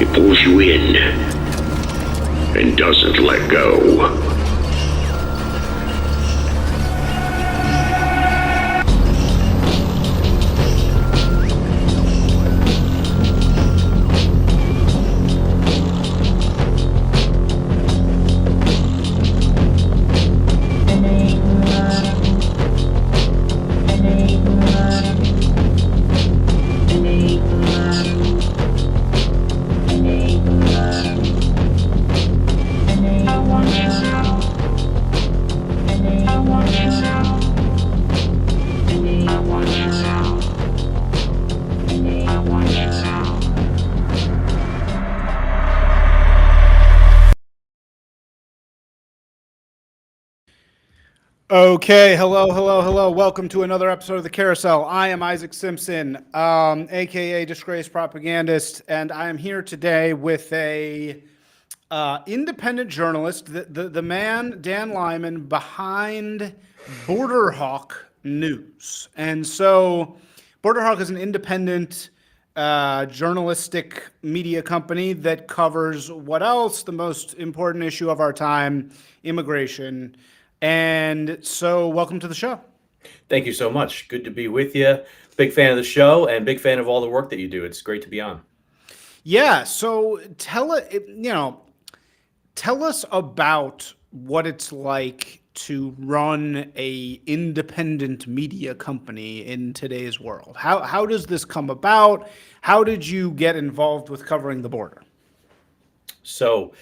It pulls you in and doesn't let go. Okay, hello. Welcome to another episode of the Carousel. I am Isaac Simpson, aka Disgraced Propagandist, and I am here today with a independent journalist, the man Dan Lyman behind Border Hawk News. And so, Border Hawk is an independent journalistic media company that covers what else? The most important issue of our time, immigration. And so, welcome to the show. Thank you so much. Good to be with you. Big fan of the show and big fan of all the work that you do. It's great to be on. Yeah. So, tell us about what it's like to run a independent media company in today's world. How does this come about? How did you get involved with covering the border? So,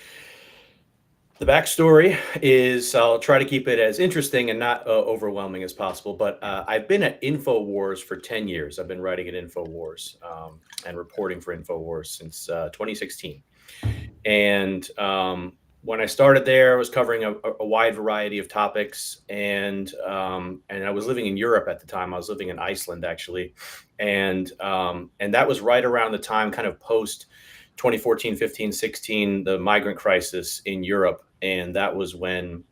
the backstory is I'll try to keep it as interesting and not overwhelming as possible. But I've been at InfoWars for 10 years. I've been writing at InfoWars and reporting for InfoWars since 2016. And when I started there, I was covering a wide variety of topics. And I was living in Europe at the time. I was living in Iceland, actually. And that was right around the time, kind of post 2014, 15, 16, the migrant crisis in Europe. And that was when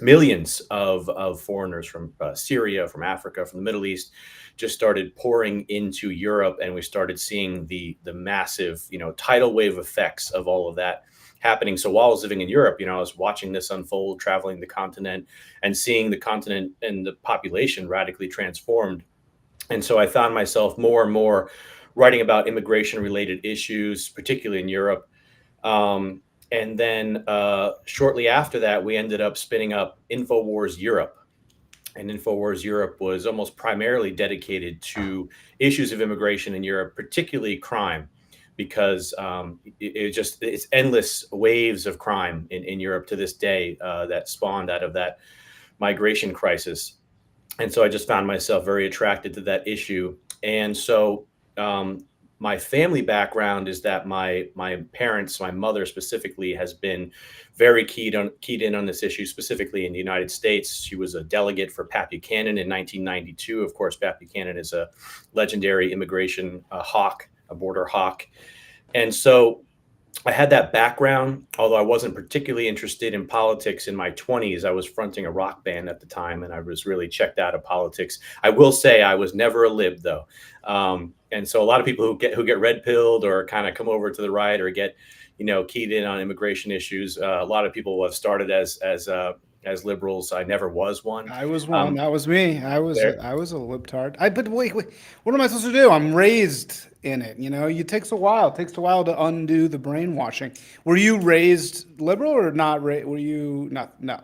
millions of foreigners from Syria, from Africa, from the Middle East just started pouring into Europe. And we started seeing the massive, tidal wave effects of all of that happening. So while I was living in Europe, I was watching this unfold, traveling the continent and seeing the continent and the population radically transformed. And so I found myself more and more writing about immigration related issues, particularly in Europe. And then shortly after that, we ended up spinning up InfoWars Europe. And InfoWars Europe was almost primarily dedicated to issues of immigration in Europe, particularly crime, because it's endless waves of crime in Europe to this day that spawned out of that migration crisis. And so I just found myself very attracted to that issue. And so my family background is that my parents, my mother specifically, has been very keyed in on this issue, specifically in the United States. She was a delegate for Pat Buchanan in 1992. Of course, Pat Buchanan is a legendary immigration hawk, a border hawk. And so I had that background, although I wasn't particularly interested in politics in my 20s. I was fronting a rock band at the time, and I was really checked out of politics. I will say I was never a lib, though. And so a lot of people who get red pilled or kind of come over to the right or get, keyed in on immigration issues. A lot of people have started as liberals. I never was one. I was one. That was me. I was a libtard. But wait, what am I supposed to do? I'm raised in it. It takes a while. It takes a while to undo the brainwashing. Were you raised liberal or not? Were you not? No.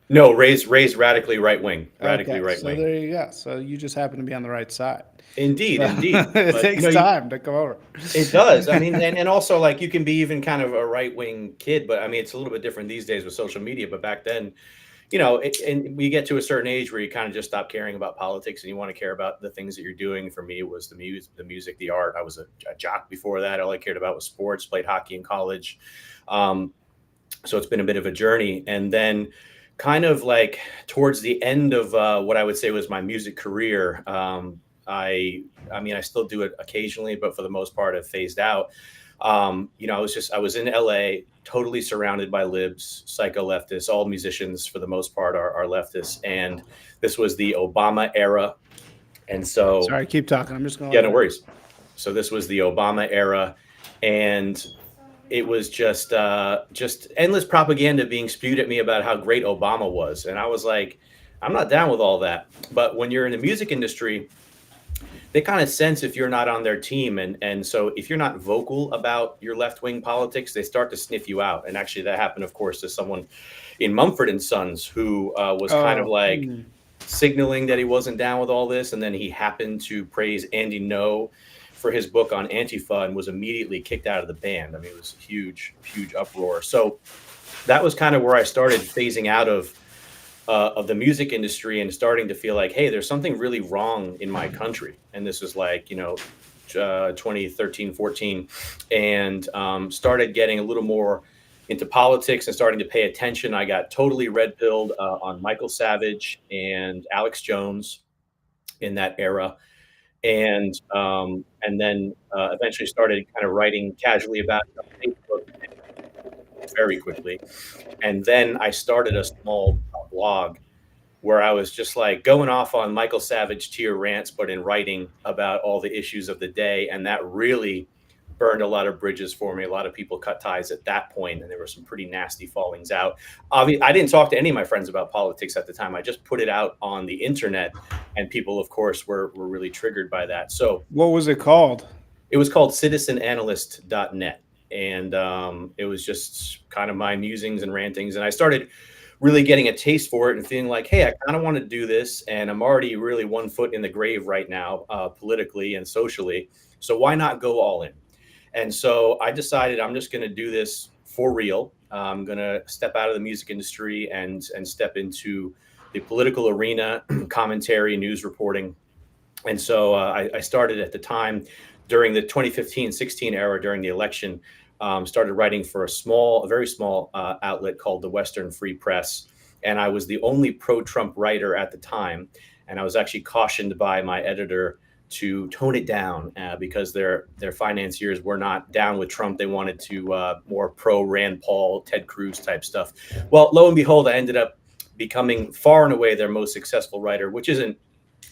No, raised radically right wing. Radically Okay, right so wing. there you go. So you just happen to be on the right side. Indeed. It But, takes time to come over. it does. I mean, and also like you can be even kind of a right wing kid, but I mean, it's a little bit different these days with social media. But back then, and we get to a certain age where you kind of just stop caring about politics and you want to care about the things that you're doing. For me, it was the music, the art. I was a jock before that. All I cared about was sports, played hockey in college. So it's been a bit of a journey. And then kind of like towards the end of what I would say was my music career, I mean, I still do it occasionally, but for the most part, I've phased out. I was in LA, totally surrounded by libs, psycho leftists. All musicians, for the most part, are leftists. And this was the Obama era. And so, Sorry, keep talking. I'm just going. yeah, no worries. So this was the Obama era. And it was just endless propaganda being spewed at me about how great Obama was, and I was like, I'm not down with all that. But when you're in the music industry, they kind of sense if you're not on their team, and so if you're not vocal about your left wing politics, they start to sniff you out. And actually, that happened, of course, to someone in Mumford and Sons who was kind of Oh, like signaling that he wasn't down with all this, and then he happened to praise Andy No for his book on Antifa and was immediately kicked out of the band. I mean, it was a huge uproar. So that was kind of where I started phasing out of the music industry and starting to feel like, hey, there's something really wrong in my country. And this was like, 2013, 14, and started getting a little more into politics and starting to pay attention. I got totally red pilled on Michael Savage and Alex Jones in that era. And then eventually started kind of writing casually about it on Facebook very quickly. And then I started a small blog where I was just like going off on Michael Savage tier rants, but in writing about all the issues of the day. And that really burned a lot of bridges for me. A lot of people cut ties at that point, and there were some pretty nasty fallings out. I didn't talk to any of my friends about politics at the time. I just put it out on the internet, and people, of course, were really triggered by that. So what was it called? it was called citizenanalyst.net. And it was just kind of my musings and rantings. And I started really getting a taste for it and feeling like, hey, I kind of want to do this. And I'm already really 1 foot in the grave right now, politically and socially. So why not go all in? And so I decided I'm just going to do this for real. I'm going to step out of the music industry and step into the political arena, commentary, news reporting. And so I started at the time during the 2015-16 era, during the election, started writing for a very small outlet called the Western Free Press. And I was the only pro-Trump writer at the time. And I was actually cautioned by my editor to tone it down because their financiers were not down with Trump. They wanted to more pro Rand Paul, Ted Cruz type stuff. Well, lo and behold, I ended up becoming far and away their most successful writer, which isn't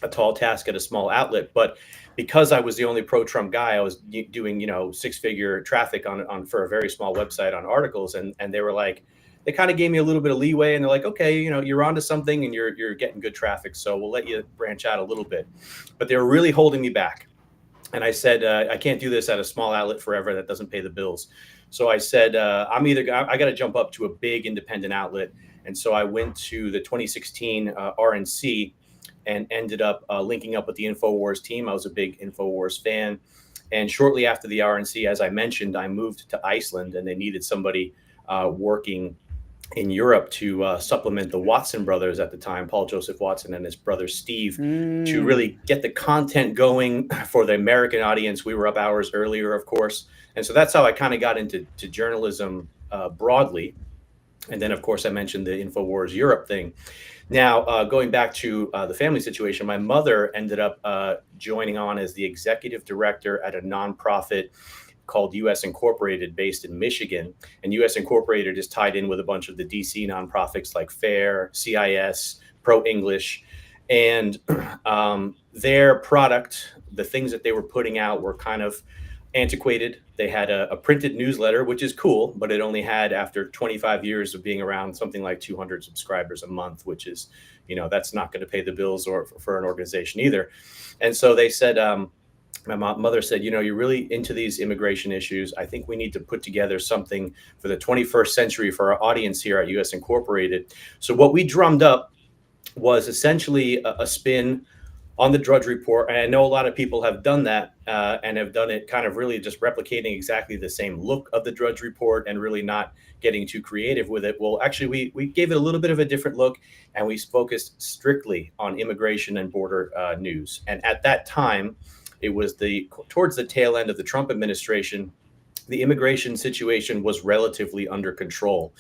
a tall task at a small outlet, but because I was the only pro-Trump guy, I was doing, six-figure traffic on for a very small website on articles, and they were like, they kind of gave me a little bit of leeway, and they're like, okay, you're onto something, and you're getting good traffic, so we'll let you branch out a little bit. But they were really holding me back, and I said, I can't do this at a small outlet forever. That doesn't pay the bills. So I said, I got to jump up to a big independent outlet, and so I went to the 2016 RNC. And ended up linking up with the InfoWars team. I was a big InfoWars fan. And shortly after the RNC, as I mentioned, I moved to Iceland, and they needed somebody working in Europe to supplement the Watson brothers at the time, Paul Joseph Watson and his brother Steve, to really get the content going for the American audience. We were up hours earlier, of course. And so that's how I kind of got into journalism broadly. And then, of course, I mentioned the InfoWars Europe thing. Now, going back to the family situation, my mother ended up joining on as the executive director at a nonprofit called US Incorporated based in Michigan. And US Incorporated is tied in with a bunch of the DC nonprofits like FAIR, CIS, Pro English. And their product, the things that they were putting out were kind of antiquated. They had a printed newsletter, which is cool, but it only had, after 25 years of being around, something like 200 subscribers a month, which is, that's not going to pay the bills or for an organization either. And so they said, my mother said, you're really into these immigration issues. I think we need to put together something for the 21st century for our audience here at US Incorporated. So what we drummed up was essentially a spin on the Drudge Report. And I know a lot of people have done that and have done it kind of really just replicating exactly the same look of the Drudge Report and really not getting too creative with it. Well, actually, we gave it a little bit of a different look, and we focused strictly on immigration and border news. And at that time, it was towards the tail end of the Trump administration. The immigration situation was relatively under control.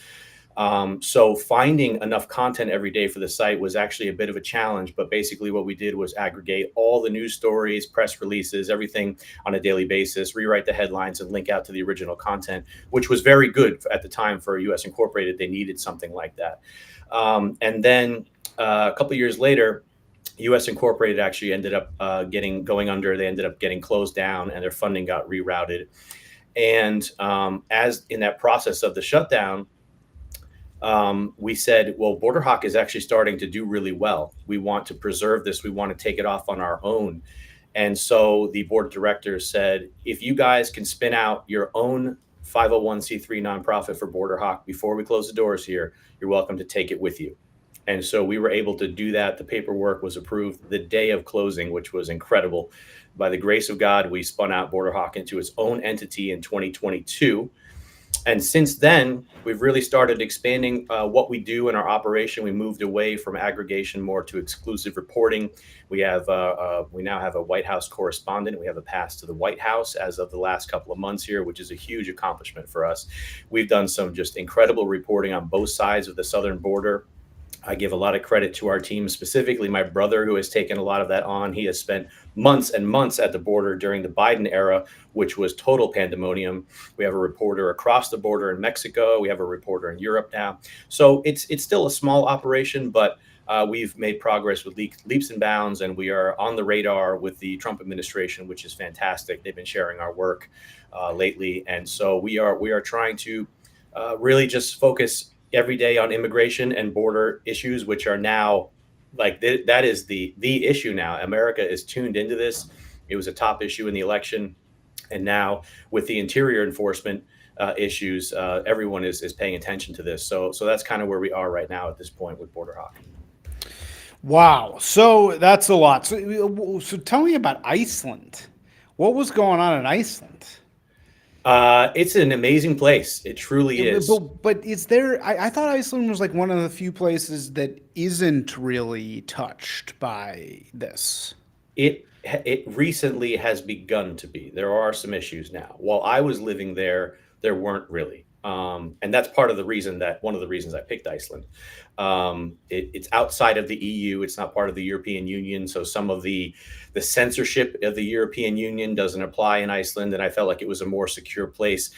So finding enough content every day for the site was actually a bit of a challenge. But basically what we did was aggregate all the news stories, press releases, everything on a daily basis, rewrite the headlines, and link out to the original content, which was very good at the time for US Incorporated. They needed something like that. And then a couple of years later, US Incorporated actually ended up going under. They ended up getting closed down, and their funding got rerouted. And as in that process of the shutdown, we said, well, Border Hawk is actually starting to do really well. We want to preserve this. We want to take it off on our own. And so the board of directors said, if you guys can spin out your own 501c3 nonprofit for Border Hawk before we close the doors here, you're welcome to take it with you. And so we were able to do that. The paperwork was approved the day of closing, which was incredible. By the grace of God, we spun out Border Hawk into its own entity in 2022. And since then, we've really started expanding what we do in our operation. We moved away from aggregation more to exclusive reporting. We now have a White House correspondent. We have a pass to the White House as of the last couple of months here, which is a huge accomplishment for us. We've done some just incredible reporting on both sides of the southern border. I give a lot of credit to our team, specifically my brother, who has taken a lot of that on. He has spent months and months at the border during the Biden era, which was total pandemonium. We have a reporter across the border in Mexico. We have a reporter in Europe now. So it's still a small operation, but we've made progress with leaps and bounds, and we are on the radar with the Trump administration, which is fantastic. They've been sharing our work lately, and so we are trying to really just focus every day on immigration and border issues, which are now like that is the issue now. America is tuned into this. It was a top issue in the election, and now with the interior enforcement issues, everyone is paying attention to this. So that's kind of where we are right now at this point with Border Hawk. Wow. So that's a lot. So tell me about Iceland. What was going on in Iceland? It's an amazing place. It truly is. But is there? I thought Iceland was like one of the few places that isn't really touched by this. It recently has begun to be. There are some issues now. While I was living there weren't really. And that's one of the reasons I picked Iceland. It's outside of the EU. It's not part of the European Union. So some of the censorship of the European Union doesn't apply in Iceland. And I felt like it was a more secure place.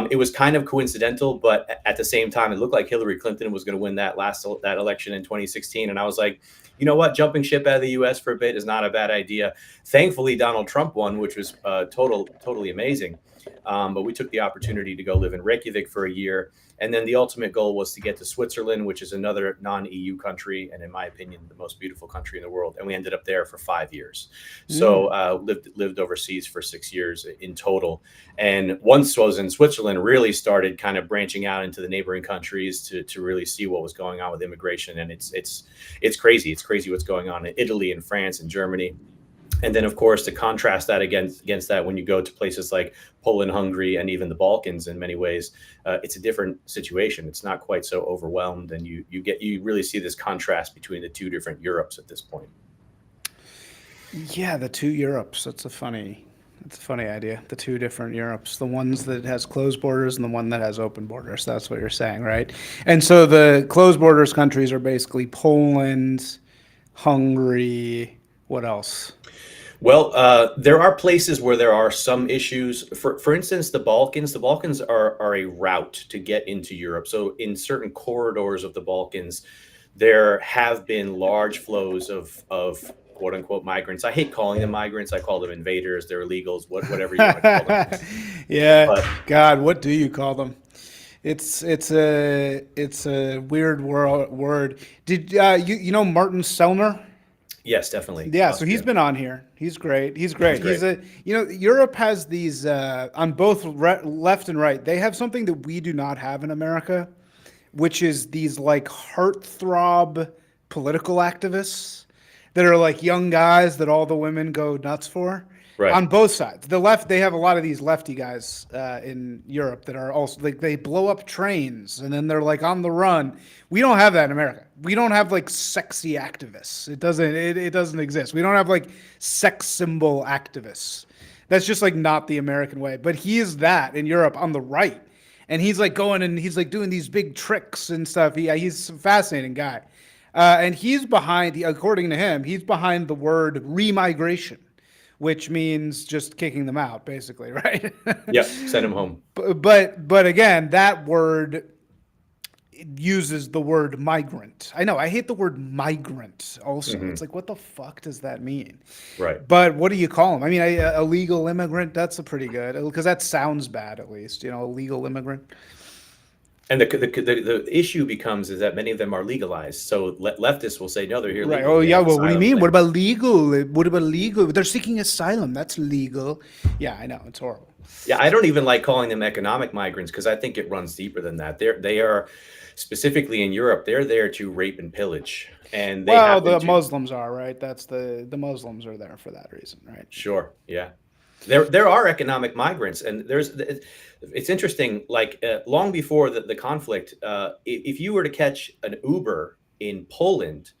It was kind of coincidental, but at the same time, it looked like Hillary Clinton was going to win that election in 2016. And I was like, you know what? Jumping ship out of the U.S. for a bit is not a bad idea. Thankfully, Donald Trump won, which was totally amazing. But we took the opportunity to go live in Reykjavik for a year. And then the ultimate goal was to get to Switzerland, which is another non-EU country, and in my opinion, the most beautiful country in the world. And we ended up there for 5 years. So lived overseas for 6 years in total. And once I was in Switzerland, really started kind of branching out into the neighboring countries to really see what was going on with immigration. And it's crazy. It's crazy what's going on in Italy and France and Germany. And then, of course, to contrast that against that, when you go to places like Poland, Hungary, and even the Balkans, in many ways, it's a different situation. It's not quite so overwhelmed, and you really see this contrast between the two different Europes at this point. Yeah, the two Europes. That's a funny idea. The two different Europes, the ones that has closed borders and the one that has open borders. That's what you're saying, right? And so the closed borders countries are basically Poland, Hungary. What else? Well, there are places where there are some issues. For instance, the Balkans. The Balkans are a route to get into Europe. So in certain corridors of the Balkans, there have been large flows of quote unquote migrants. I hate calling them migrants. I call them invaders. They're illegals. Whatever you want to call them. Yeah. But, God, what do you call them? It's a weird word. Did you know Martin Sellner? Yes, definitely. Yeah, so he's been on here. He's great. Europe has these on both left and right. They have something that we do not have in America, which is these like heartthrob political activists that are like young guys that all the women go nuts for. Right. On both sides. The left, they have a lot of these lefty guys in Europe that are also like they blow up trains and then they're like on the run. We don't have that in America. We don't have like sexy activists. It doesn't exist. We don't have like sex symbol activists. That's just like not the American way. But he is that in Europe on the right. And he's like going and he's like doing these big tricks and stuff. He's a fascinating guy. And he's behind, according to him, he's behind the word remigration, which means just kicking them out, basically, right? Yeah, send them home. But again, that word uses the word migrant. I know, I hate the word migrant also. It's like, what the fuck does that mean? Right. But what do you call them? I mean, a illegal immigrant, that's a pretty good, because that sounds bad at least, illegal immigrant. And the issue becomes is that many of them are legalized. So leftists will say, no, they're here Right. Oh, legally. They yeah. have Well, what do you asylum mean? What claims. about legal? What about legal? They're seeking asylum. That's legal. Yeah, I know. It's horrible. Yeah, I don't even like calling them economic migrants because I think it runs deeper than that. They are specifically in Europe. They're there to rape and pillage, and they Well, happen the to. Muslims are, right? That's the Muslims are there for that reason, right? Sure, yeah. There are economic migrants, and it's interesting. Like long before the conflict, if you were to catch an Uber in Poland,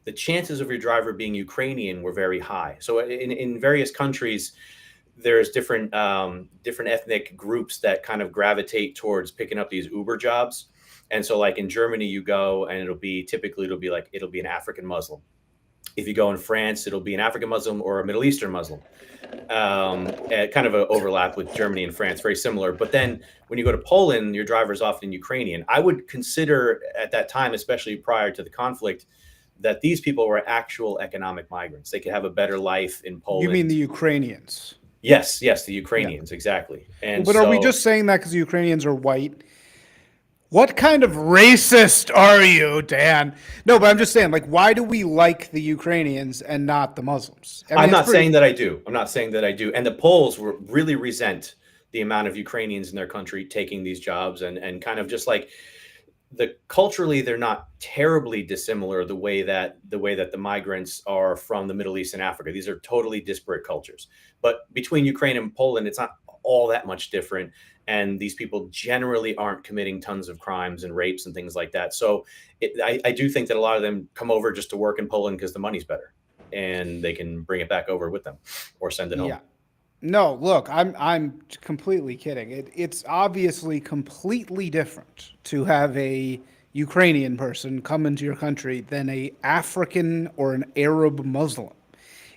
the chances of your driver being Ukrainian were very high. So in various countries, there's different ethnic groups that kind of gravitate towards picking up these Uber jobs. And so, like in Germany, you go and it'll be an African Muslim. If you go in France, it'll be an African Muslim or a Middle Eastern Muslim. Kind of an overlap with Germany and France, very similar. But then when you go to Poland, your driver is often Ukrainian. I would consider at that time, especially prior to the conflict, that these people were actual economic migrants. They could have a better life in You mean the Poland. Ukrainians? Yes, the Yeah. Ukrainians, exactly. And But are we so just saying that because the Ukrainians are white? What kind of racist are you, Dan? No, but I'm just saying, like, why do we like the Ukrainians and not the Muslims? I mean, I'm it's not saying pretty. that I do. I'm not saying that I do. And the Poles were really resent the amount of Ukrainians in their country taking these jobs and kind of just like culturally they're not terribly dissimilar the way that the migrants are from the Middle East and Africa. These are totally disparate cultures. But between Ukraine and Poland, it's not all that much different. And these people generally aren't committing tons of crimes and rapes and things like that. So I do think that a lot of them come over just to work in Poland because the money's better and they can bring it back over with them or send it home. Yeah. No, look, I'm completely kidding. It's obviously completely different to have a Ukrainian person come into your country than a African or an Arab Muslim.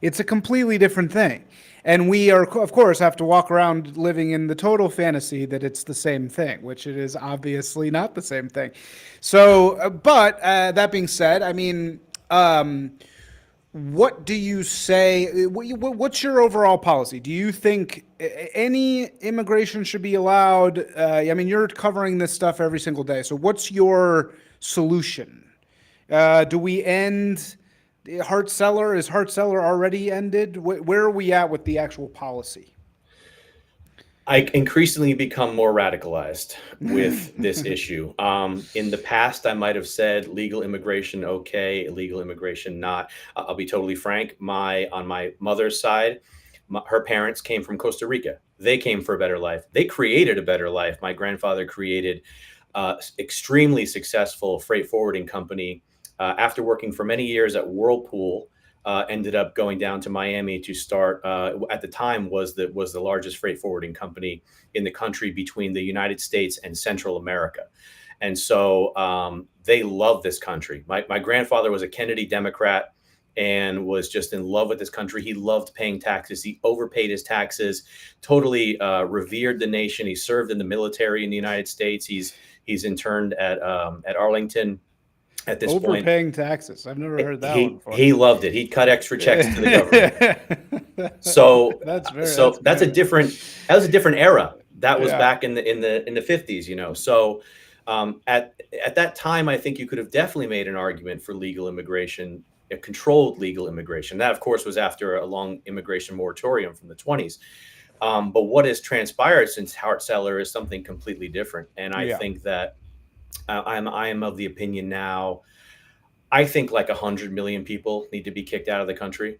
It's a completely different thing. And we are, of course, have to walk around living in the total fantasy that it's the same thing, which it is obviously not the same thing. So, but that being said, I mean, what do you say? What's your overall policy? Do you think any immigration should be allowed? I mean, you're covering this stuff every single day. So, what's your solution? Do we end Hart Cellar? Is Hart Cellar already ended? Where are we at with the actual policy? I increasingly become more radicalized with this issue. In the past, I might have said legal immigration okay, illegal immigration not. I'll be totally frank. On my mother's side, her parents came from Costa Rica. They came for a better life. They created a better life. My grandfather created extremely successful freight forwarding company after working for many years at Whirlpool. Ended up going down to Miami to start. At the time, was the largest freight forwarding company in the country between the United States and Central America, and so they love this country. My grandfather was a Kennedy Democrat and was just in love with this country. He loved paying taxes. He overpaid his taxes. Totally revered the nation. He served in the military in the United States. He's interned at Arlington at this point. Overpaying taxes. I've never heard that one before. He loved it. He'd cut extra checks to the government. So that's that was a different era. That was Yeah. back in the 50s, So at that time, I think you could have definitely made an argument for legal immigration, a controlled legal immigration. That, of course, was after a long immigration moratorium from the 20s. But what has transpired since Hart Cellar is something completely different. And I think that I am of the opinion now. I think like 100 million people need to be kicked out of the country,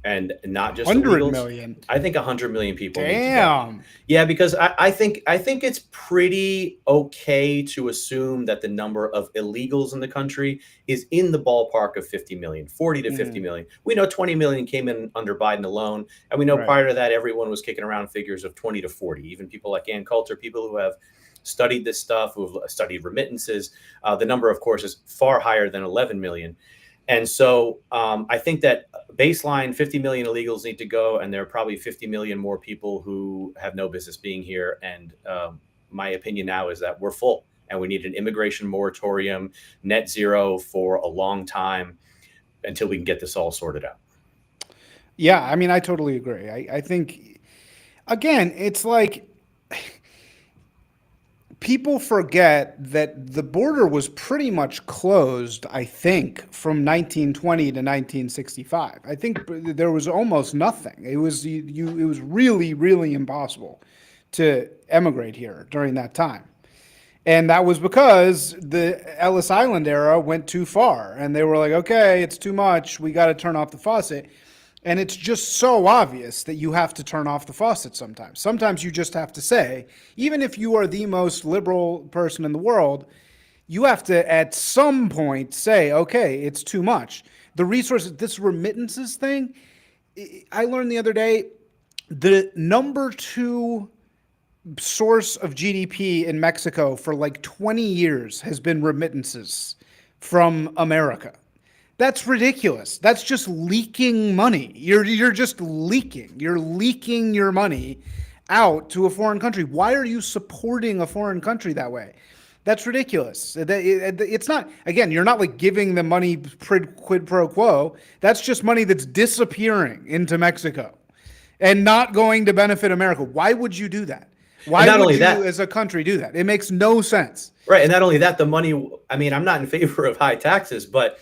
and not just 100 illegals. million. I think 100 million people need to go. Damn. Yeah, because I think it's pretty okay to assume that the number of illegals in the country is in the ballpark of 50 million, 40 to 50 million. We know 20 million came in under Biden alone, and we know Right. prior to that everyone was kicking around figures of 20 to 40. Even people like Ann Coulter, people who have studied this stuff, who have studied remittances. The number, of course, is far higher than 11 million. And so I think that baseline 50 million illegals need to go, and there are probably 50 million more people who have no business being here. And my opinion now is that we're full, and we need an immigration moratorium, net zero for a long time until we can get this all sorted out. Yeah, I mean, I totally agree. I think, again, it's like people forget that the border was pretty much closed, I think, from 1920 to 1965. I think there was almost nothing. It was it was really, really impossible to emigrate here during that time. And that was because the Ellis Island era went too far. And they were like, okay, it's too much. We got to turn off the faucet. And it's just so obvious that you have to turn off the faucet sometimes. Sometimes you just have to say, even if you are the most liberal person in the world, you have to at some point say, okay, it's too much. The resources, this remittances thing, I learned the other day, the number two source of GDP in Mexico for like 20 years has been remittances from America. That's ridiculous. That's just leaking money. You're just leaking. You're leaking your money out to a foreign country. Why are you supporting a foreign country that way? That's ridiculous. It's not, again, you're not like giving them money quid pro quo. That's just money that's disappearing into Mexico and not going to benefit America. Why would you do that? Why would you, as a country, do that? It makes no sense. Right. And not only that, the money, I mean, I'm not in favor of high taxes, but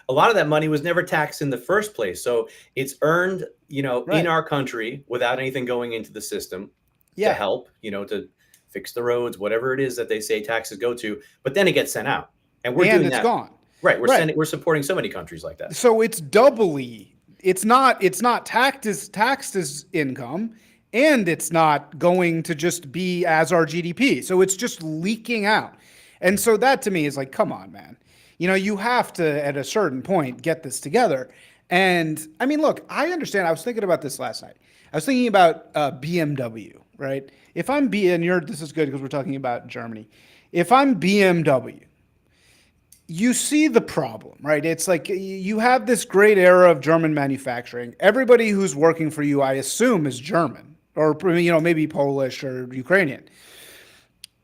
a lot of that money was never taxed in the first place. So it's earned, Right. in our country without anything going into the system Yeah. to help, to fix the roads, whatever it is that they say taxes go to, but then it gets sent out. And we're doing that. Gone. Right. We're supporting so many countries like that. So it's doubly, it's not taxed as income, and it's not going to just be as our GDP. So it's just leaking out. And so that to me is like, come on, man. You have to, at a certain point, get this together. And I mean, look, I understand. I was thinking about this last night. I was thinking about BMW, right? If I'm this is good because we're talking about Germany. If I'm BMW, you see the problem, right? It's like you have this great era of German manufacturing. Everybody who's working for you, I assume, is German or, maybe Polish or Ukrainian.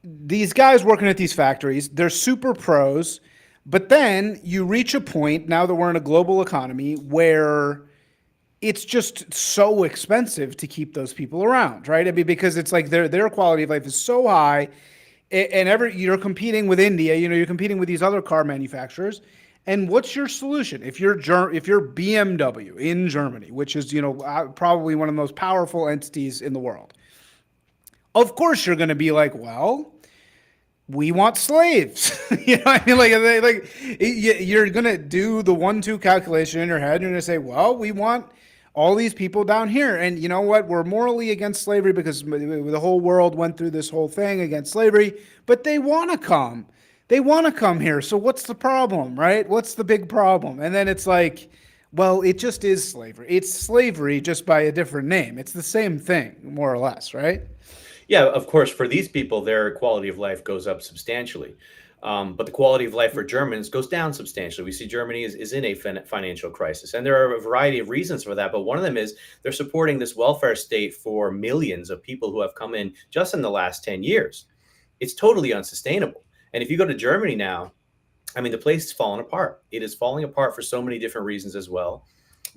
These guys working at these factories, they're super pros. But then you reach a point, now that we're in a global economy, where it's just so expensive to keep those people around, right? I mean, because it's like their quality of life is so high, and you're competing with India, you're competing with these other car manufacturers. And what's your solution? If you're BMW in Germany, which is probably one of the most powerful entities in the world, of course you're going to be like, well, we want slaves. What I mean? Like you're going to do the 1-2 calculation in your head. And you're going to say, well, we want all these people down here. And you know what? We're morally against slavery because the whole world went through this whole thing against slavery, but they want to come. They want to come here. So what's the problem, right? What's the big problem? And then it's like, well, it just is slavery. It's slavery just by a different name. It's the same thing, more or less, right? Yeah, of course, for these people, their quality of life goes up substantially. But the quality of life for Germans goes down substantially. We see Germany is in a financial crisis. And there are a variety of reasons for that. But one of them is they're supporting this welfare state for millions of people who have come in just in the last 10 years. It's totally unsustainable. And if you go to Germany now, I mean, the place is falling apart. It is falling apart for so many different reasons as well.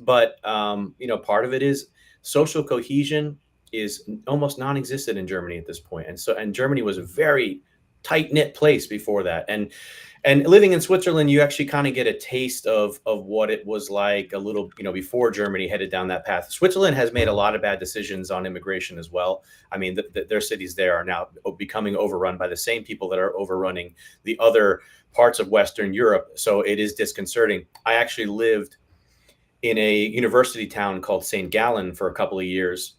But, part of it is social cohesion is almost non-existent in Germany at this point. And Germany was a very tight-knit place before that. And living in Switzerland, you actually kind of get a taste of what it was like a little, before Germany headed down that path. Switzerland has made a lot of bad decisions on immigration as well. I mean, their cities there are now becoming overrun by the same people that are overrunning the other parts of Western Europe. So it is disconcerting. I actually lived in a university town called St. Gallen for a couple of years.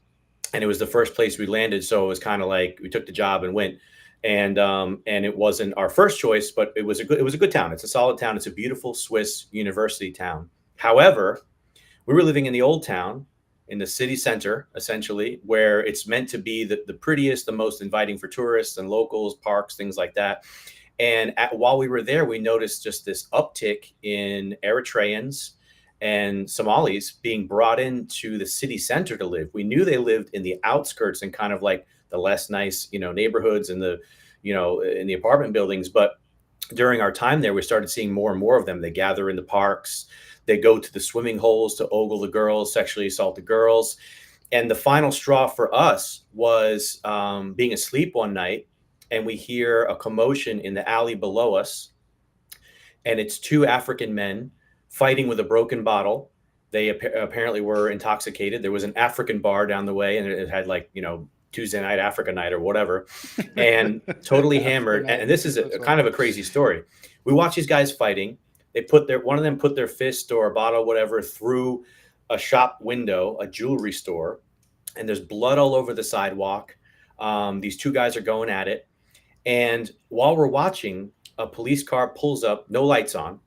And it was the first place we landed. So it was kind of like we took the job and went. And it wasn't our first choice, but it was a good town. It's a solid town. It's a beautiful Swiss university town. However, we were living in the old town in the city center, essentially, where it's meant to be the prettiest, the most inviting for tourists and locals, parks, things like that. And while we were there, we noticed just this uptick in Eritreans and Somalis being brought into the city center to live. We knew they lived in the outskirts and kind of like the less nice, neighborhoods and in the apartment buildings. But during our time there, we started seeing more and more of them. They gather in the parks. They go to the swimming holes to ogle the girls, sexually assault the girls. And the final straw for us was being asleep one night, and we hear a commotion in the alley below us, and it's two African men fighting with a broken bottle. They apparently were intoxicated. There was an African bar down the way, and it had Tuesday night, Africa night, or whatever, and totally hammered. And this is a kind of a crazy story. We watch these guys fighting. One of them put their fist or a bottle, whatever, through a shop window, a jewelry store, and there's blood all over the sidewalk. These two guys are going at it. And while we're watching, a police car pulls up, no lights on,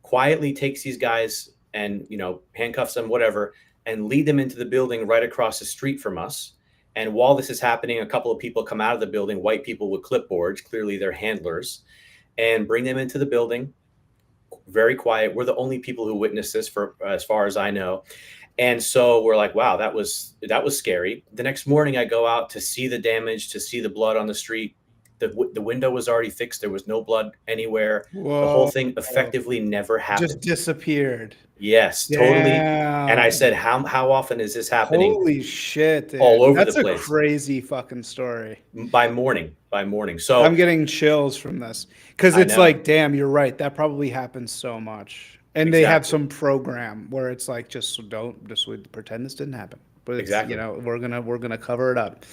quietly takes these guys and, handcuffs them, whatever, and lead them into the building right across the street from us. And while this is happening, a couple of people come out of the building, white people with clipboards, clearly they're handlers, and bring them into the building. Very quiet. We're the only people who witnessed this, for as far as I know. And so we're like, wow, that was scary. The next morning I go out to see the damage, to see the blood on the street. The window was already fixed. There was no blood anywhere. Whoa. The whole thing effectively never happened. Just disappeared. Yes, totally. And I said, how often is this happening? Holy shit, dude. All over the place. That's a crazy fucking story. By morning. So I'm getting chills from this because it's like, damn, you're right. That probably happens so much. And they have some program where it's like, just pretend this didn't happen. But it's, we're gonna cover it up.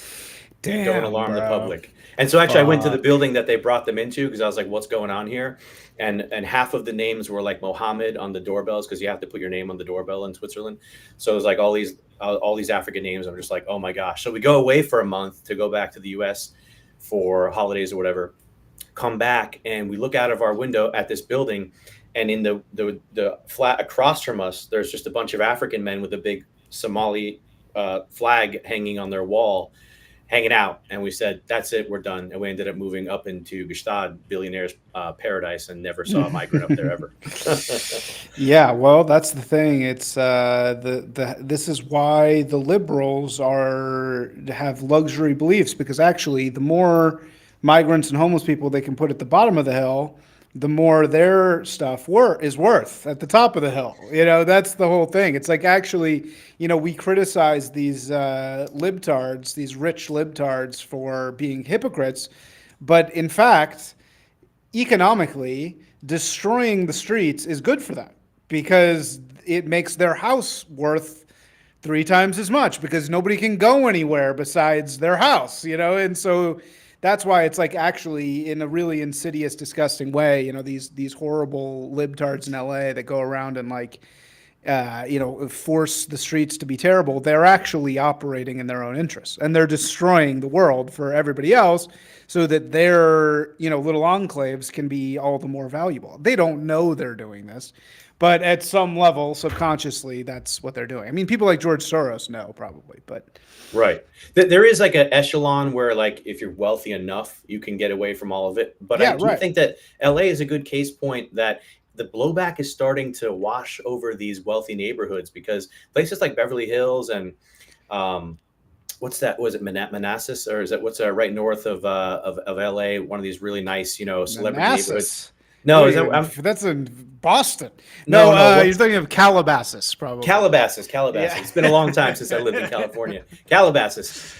Damn, don't alarm the public. And so actually I went to the building that they brought them into because I was like, what's going on here? And half of the names were like Mohammed on the doorbells because you have to put your name on the doorbell in Switzerland. So it was like all these African names. I'm just like, oh my gosh. So we go away for a month to go back to the US for holidays or whatever, come back, and we look out of our window at this building, and in the flat across from us, there's just a bunch of African men with a big Somali flag hanging on their wall, hanging out. And we said, that's it, we're done. And we ended up moving up into Gestad, billionaire's paradise, and never saw a migrant up there ever. Yeah, well, that's the thing. It's this is why the liberals have luxury beliefs, because actually the more migrants and homeless people they can put at the bottom of the hill, the more their stuff is worth at the top of the hill. That's the whole thing. It's like, actually, we criticize these libtards, these rich libtards, for being hypocrites. But in fact, economically, destroying the streets is good for them because it makes their house worth 3 times as much because nobody can go anywhere besides their house, and so that's why it's like, actually, in a really insidious, disgusting way, these horrible libtards in LA that go around and force the streets to be terrible. They're actually operating in their own interests, and they're destroying the world for everybody else so that their, little enclaves can be all the more valuable. They don't know they're doing this, but at some level, subconsciously, that's what they're doing. I mean, people like George Soros know probably, but. Right. There is like an echelon where, like, if you're wealthy enough, you can get away from all of it. But I do think that LA is a good case point that the blowback is starting to wash over these wealthy neighborhoods, because places like Beverly Hills and what's that? Was it Manassas, or is that what's right north of LA? One of these really nice, celebrity neighborhoods. No, that's in Boston. No, you're thinking of Calabasas, probably. Calabasas. Yeah. It's been a long time since I lived in California. Calabasas.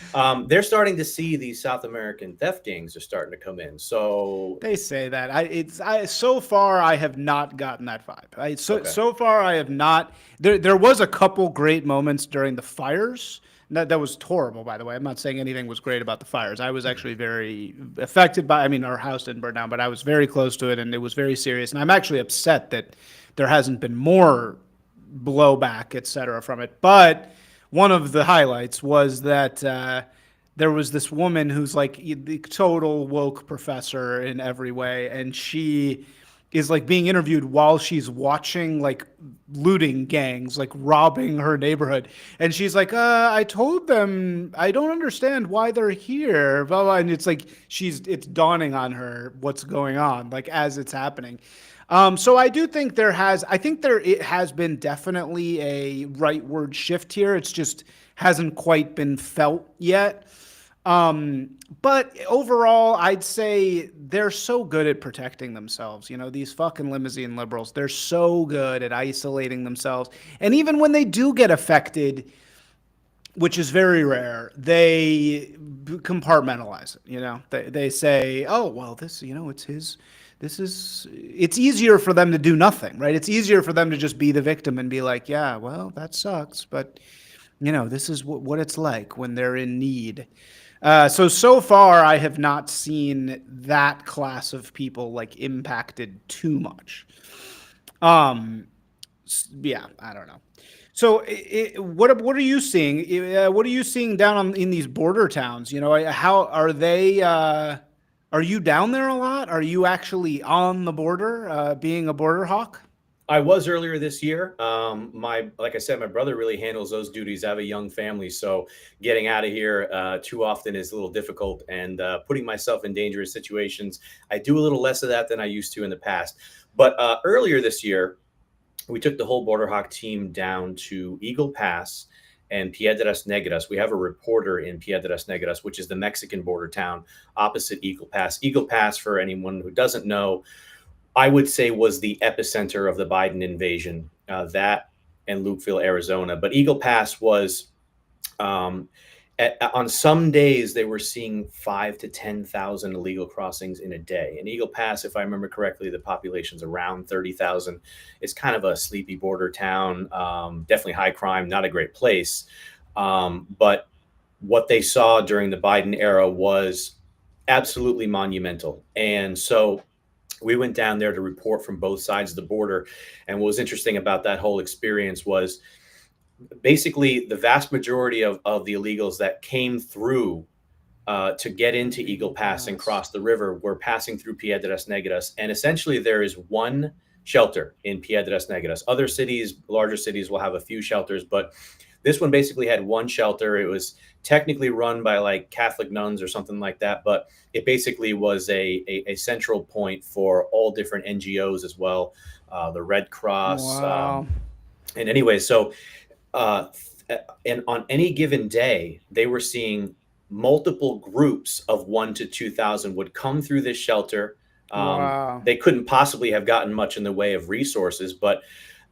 They're starting to see these South American theft gangs are starting to come in. So they say that. So far I have not gotten that vibe. So far I have not. There was a couple great moments during the fires. That was horrible, by the way. I'm not saying anything was great about the fires. I was actually very affected by, our house didn't burn down, but I was very close to it, and it was very serious. And I'm actually upset that there hasn't been more blowback, et cetera, from it. But one of the highlights was that there was this woman who's like the total woke professor in every way, and she is like being interviewed while she's watching like looting gangs like robbing her neighborhood, and she's like, I told them I don't understand why they're here, blah, blah. And it's like it's dawning on her what's going on like as it's happening. So I do think it has been definitely a rightward shift here. It's just hasn't quite been felt yet. But overall, I'd say they're so good at protecting themselves. You know, these fucking limousine liberals, they're so good at isolating themselves. And even when they do get affected, which is very rare, they compartmentalize it. You know, they say, oh, well, this, you know, it's his. It's easier for them to do nothing, right? It's easier for them to just be the victim and be like, yeah, well, that sucks, but you know, this is what it's like when they're in need. So far, I have not seen that class of people like impacted too much. Um, yeah, I don't know. So, what are you seeing? What are you seeing down in these border towns? You know, how are they? Are you down there a lot? Are you actually on the border, being a border hawk? I was earlier this year. Like I said, my brother really handles those duties. I have a young family, so getting out of here too often is a little difficult, and putting myself in dangerous situations. I do a little less of that than I used to in the past. But earlier this year, we took the whole Border Hawk team down to Eagle Pass and Piedras Negras. We have a reporter in Piedras Negras, which is the Mexican border town opposite Eagle Pass. Eagle Pass, for anyone who doesn't know, I would say was the epicenter of the Biden invasion. That and Lukeville, Arizona. But Eagle Pass was um, on some days they were seeing 5 to 10,000 illegal crossings in a day. In Eagle Pass, if I remember correctly, the population's around 30,000. It's kind of a sleepy border town, definitely high crime, not a great place. But what they saw during the Biden era was absolutely monumental, and so we went down there to report from both sides of the border. And what was interesting about that whole experience was basically the vast majority of the illegals that came through to get into Eagle Pass and Pass. cross the river were passing through Piedras Negras. And essentially, there is one shelter in Piedras Negras. Other cities, larger cities, will have a few shelters, but this one basically had one shelter. It was technically run by like Catholic nuns or something like that, but it basically was a central point for all different NGOs as well, the Red Cross. Wow. And anyway, so uh, and on any given day, they were seeing multiple groups of 1 to 2,000 would come through this shelter. Wow. They couldn't possibly have gotten much in the way of resources, but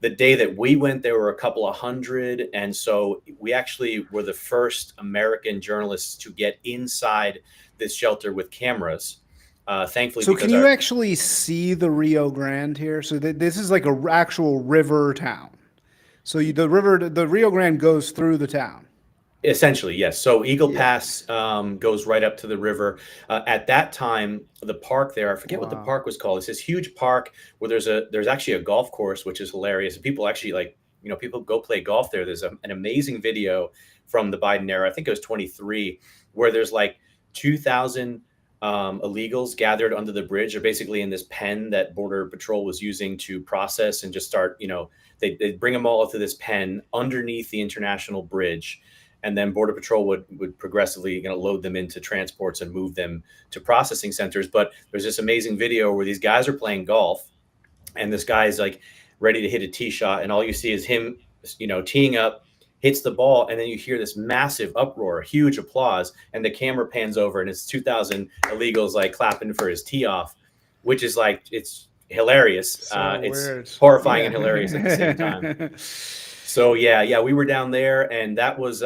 the day that we went, there were a couple of hundred. And so we actually were the first American journalists to get inside this shelter with cameras. Thankfully, So can because you our actually see the Rio Grande here? So this is like a actual river town. So the Rio Grande goes through the town. essentially, yes. So Eagle Yeah. Pass goes right up to the river. At that time, the park there, I forget what the Wow. park was called. It's this huge park where there's actually a golf course, which is hilarious. People actually like, people go play golf there. There's an amazing video from the Biden era. I think it was 23, where there's like 2,000 illegals gathered under the bridge. They're basically in this pen that Border Patrol was using to process and just start, they bring them all to this pen underneath the international bridge, and then Border Patrol would progressively load them into transports and move them to processing centers. But there's this amazing video where these guys are playing golf, and this guy is like ready to hit a tee shot, and all you see is him, teeing up, hits the ball, and then you hear this massive uproar, huge applause, and the camera pans over, and it's 2,000 illegals like clapping for his tee off, which is like it's hilarious. So It's weird. horrifying and hilarious at the same time. Yeah. So yeah, we were down there, and that was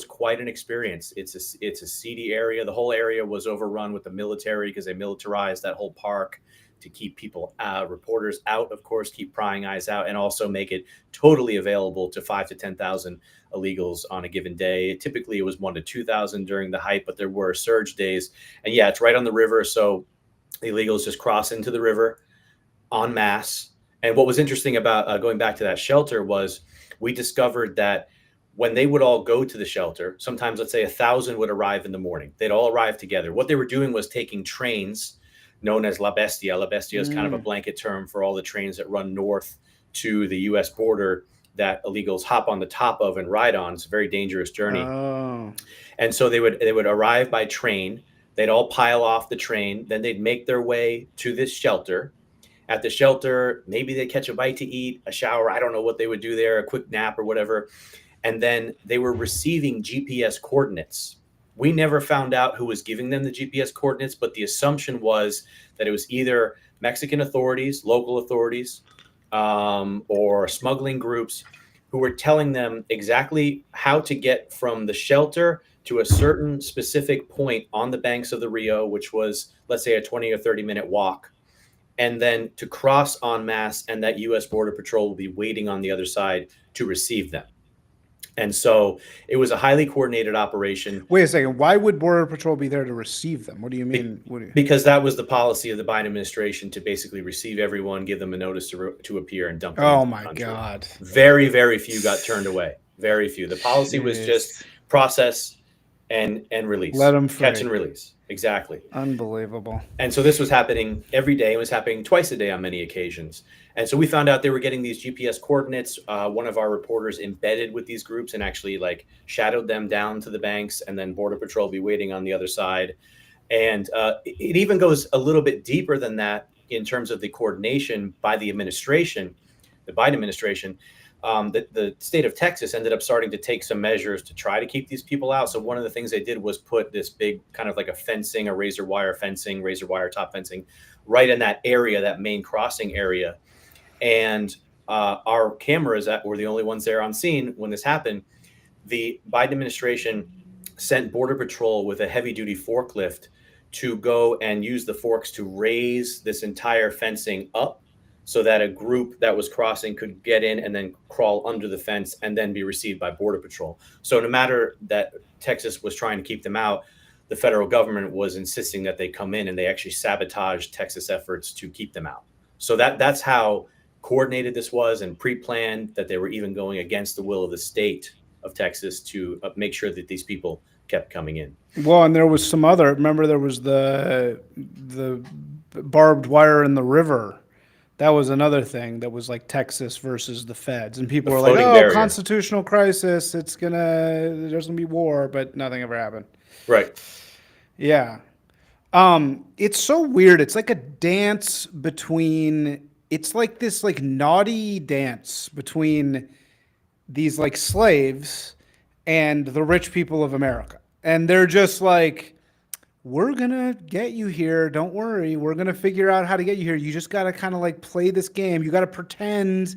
quite an experience. It's a seedy area. The whole area was overrun with the military because they militarized that whole park to keep people, reporters out, of course, keep prying eyes out, and also make it totally available to 5 to 10,000 illegals on a given day. Typically, it was 1 to 2,000 during the hype, but there were surge days. And yeah, it's right on the river, so the illegals just cross into the river en masse. And what was interesting about going back to that shelter was we discovered that when they would all go to the shelter, sometimes let's say 1,000 would arrive in the morning. They'd all arrive together. What they were doing was taking trains known as La Bestia. La Bestia is kind of a Mm. blanket term for all the trains that run north to the U.S. border that illegals hop on the top of and ride on. It's a very dangerous journey. Oh. And so they would arrive by train. They'd all pile off the train. Then they'd make their way to this shelter. At the shelter, maybe they'd catch a bite to eat, a shower. I don't know what they would do there, a quick nap or whatever. And then they were receiving GPS coordinates We never found out who was giving them the GPS coordinates, but the assumption was that it was either Mexican authorities, local authorities, or smuggling groups who were telling them exactly how to get from the shelter to a certain specific point on the banks of the Rio, which was, let's say, a 20 or 30-minute walk, and then to cross en masse, and that U.S. Border Patrol will be waiting on the other side to receive them. And so it was a highly coordinated operation. Wait a second. Why would Border Patrol be there to receive them? What do you mean? Because that was the policy of the Biden administration, to basically receive everyone, give them a notice to appear, and dump them Oh into the my country. God. Very, very few got turned away. Very few. The policy was just process and release. Let them free. Catch and release. Exactly. Unbelievable. And so this was happening every day. It was happening twice a day on many occasions. And so we found out they were getting these GPS coordinates. One of our reporters embedded with these groups and actually like shadowed them down to the banks, and then Border Patrol be waiting on the other side. And it even goes a little bit deeper than that in terms of the coordination by the administration, the Biden administration. The state of Texas ended up starting to take some measures to try to keep these people out. So one of the things they did was put this big kind of like a fencing, a razor wire top fencing, right in that area, that main crossing area. And our cameras that were the only ones there on scene when this happened. The Biden administration sent Border Patrol with a heavy duty forklift to go and use the forks to raise this entire fencing up, so that a group that was crossing could get in and then crawl under the fence and then be received by Border Patrol. So no matter that Texas was trying to keep them out, the federal government was insisting that they come in, and they actually sabotaged Texas efforts to keep them out. So that's how coordinated this was, and pre-planned, that they were even going against the will of the state of Texas to make sure that these people kept coming in. Well, and there was some other, remember there was the barbed wire in the river. That was another thing that was like Texas versus the feds. And people were like, oh, barrier. Constitutional crisis. There's going to be war, but nothing ever happened. Right. Yeah. It's so weird. It's like a dance between, it's like this like naughty dance between these like slaves and the rich people of America. And they're just like, we're going to get you here. Don't worry. We're going to figure out how to get you here. You just got to kind of like play this game. You got to pretend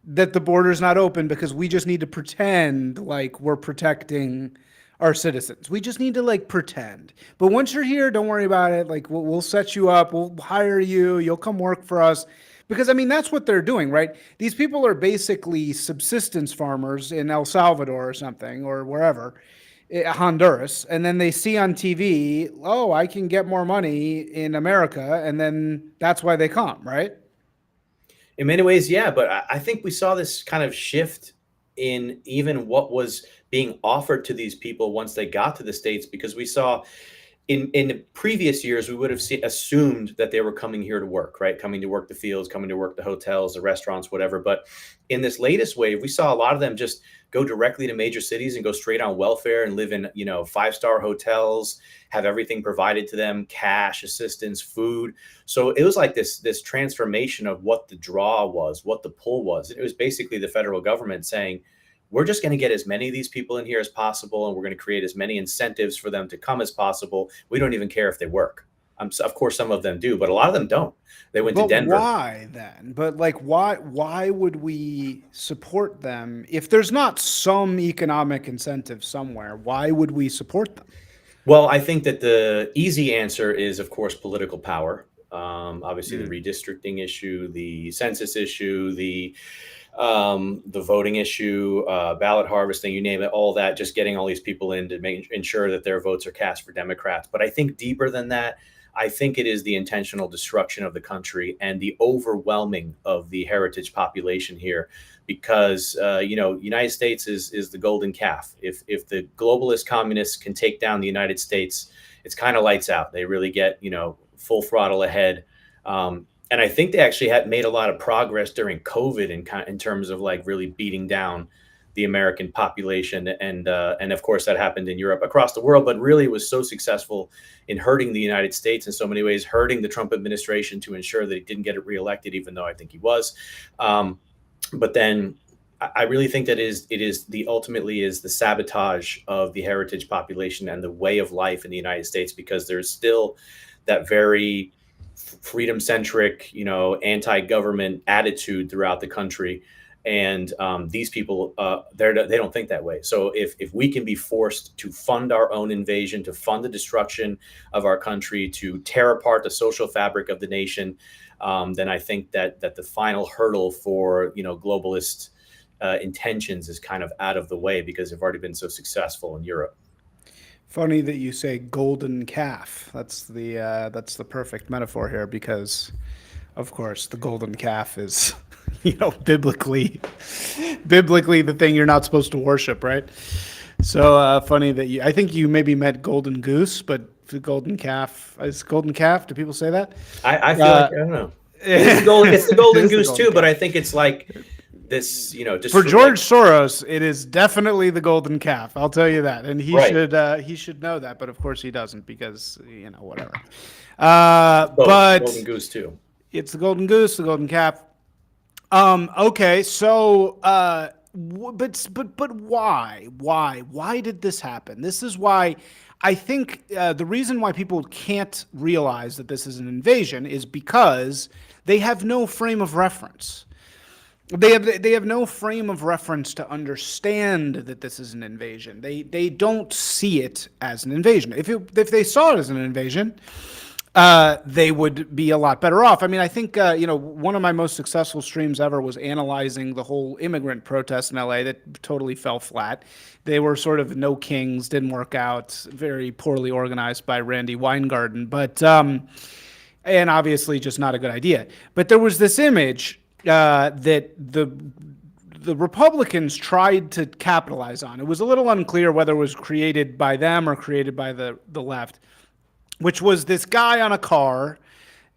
that the border's not open, because we just need to pretend like we're protecting our citizens. We just need to like pretend. But once you're here, don't worry about it. Like we'll set you up. We'll hire you. You'll come work for us. Because, I mean, that's what they're doing, right? These people are basically subsistence farmers in El Salvador or something, or wherever, Honduras. And then they see on TV, oh, I can get more money in America. And then that's why they come, right? In many ways, yeah. But I think we saw this kind of shift in even what was being offered to these people once they got to the States, because we saw in previous years, we would have assumed that they were coming here to work, right? Coming to work the fields, coming to work the hotels, the restaurants, whatever. But in this latest wave, we saw a lot of them just go directly to major cities and go straight on welfare and live in, 5-star hotels, have everything provided to them, cash, assistance, food. So it was like this transformation of what the draw was, what the pull was. It was basically the federal government saying, we're just going to get as many of these people in here as possible, and we're going to create as many incentives for them to come as possible. We don't even care if they work. Of course, some of them do, but a lot of them don't. They went to Denver. Why then? But like, why would we support them if there's not some economic incentive somewhere? Why would we support them? Well, I think that the easy answer is, of course, political power. Obviously, the redistricting issue, the census issue, the voting issue, ballot harvesting, you name it, all that, just getting all these people in to ensure that their votes are cast for Democrats. But I think deeper than that, I think it is the intentional destruction of the country and the overwhelming of the heritage population here, because, United States is the golden calf. If the globalist communists can take down the United States, it's kind of lights out. They really get, full throttle ahead. And I think they actually had made a lot of progress during COVID in terms of like really beating down the American population. And of course, that happened in Europe, across the world, but really was so successful in hurting the United States in so many ways, hurting the Trump administration to ensure that he didn't get reelected, even though I think he was. But then I really think that ultimately is the sabotage of the heritage population and the way of life in the United States, because there's still that very freedom centric, anti-government attitude throughout the country. And these people, they don't think that way. So if we can be forced to fund our own invasion, to fund the destruction of our country, to tear apart the social fabric of the nation, then I think that the final hurdle for globalist intentions is kind of out of the way, because they've already been so successful in Europe. Funny that you say golden calf. That's the perfect metaphor here, because, of course, the golden calf is, biblically the thing you're not supposed to worship, right? So funny that I think you maybe meant golden goose, but the golden calf is golden calf. Do people say that? I feel like, I don't know. It's the golden It is the goose golden too, but calf. I think it's like this, just For George Soros, it is definitely the golden calf. I'll tell you that, and he should know that, but of course he doesn't, because whatever. But golden goose too. it's the golden goose, the golden calf. Okay, so but why did this happen? This is why I think the reason why people can't realize that this is an invasion is because they have no frame of reference. They have no frame of reference to understand that this is an invasion. They don't see it as an invasion. If they saw it as an invasion, they would be a lot better off. I mean, I think one of my most successful streams ever was analyzing the whole immigrant protest in LA that totally fell flat. They were sort of no kings, didn't work out, very poorly organized by Randy Weingarten, but and obviously just not a good idea. But there was this image that the Republicans tried to capitalize on. It was a little unclear whether it was created by them or created by the left, which was this guy on a car,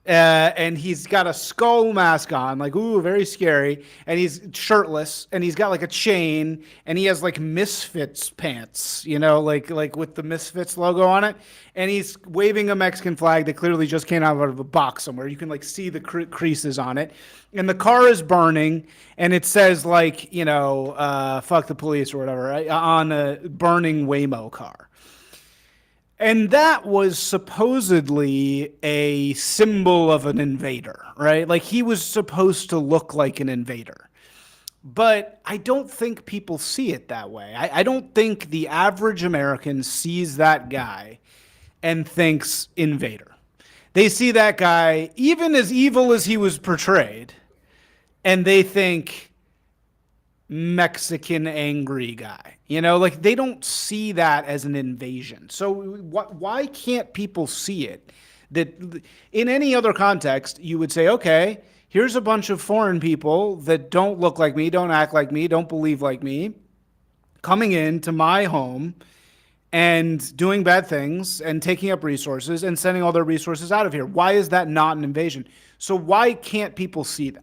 and he's got a skull mask on, like, ooh, very scary, and he's shirtless, and he's got like a chain, and he has like Misfits pants, like with the Misfits logo on it, and he's waving a Mexican flag that clearly just came out of a box somewhere. You can like see the creases on it, and the car is burning, and it says like, fuck the police or whatever, right, on a burning Waymo car. And that was supposedly a symbol of an invader, right? Like, he was supposed to look like an invader. But I don't think people see it that way. I don't think the average American sees that guy and thinks invader. They see that guy, even as evil as he was portrayed, and they think Mexican angry guy. Like, they don't see that as an invasion. So why can't people see it? That in any other context, you would say, okay, here's a bunch of foreign people that don't look like me, don't act like me, don't believe like me, coming into my home and doing bad things and taking up resources and sending all their resources out of here. Why is that not an invasion? So why can't people see that?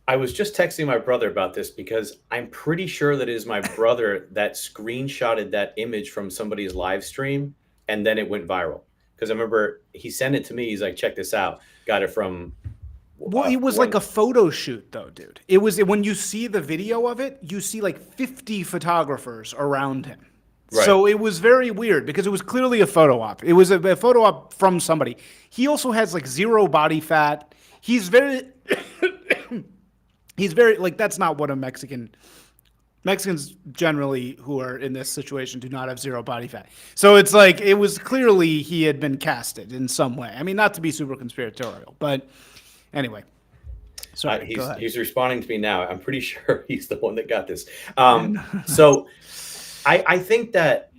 I was just texting my brother about this, because I'm pretty sure that it is my brother that screenshotted that image from somebody's live stream, and then it went viral. Because I remember he sent it to me. He's like, check this out. Got it from... Well, it was like a photo shoot, though, dude. It was, when you see the video of it, you see like 50 photographers around him. Right. So it was very weird, because it was clearly a photo op. It was a photo op from somebody. He also has like zero body fat. He's very... He's very, like, that's not what Mexicans generally who are in this situation do not have zero body fat. So it's like, it was clearly he had been casted in some way. I mean, not to be super conspiratorial, but anyway. Sorry, go ahead. He's responding to me now. I'm pretty sure he's the one that got this. So I think that,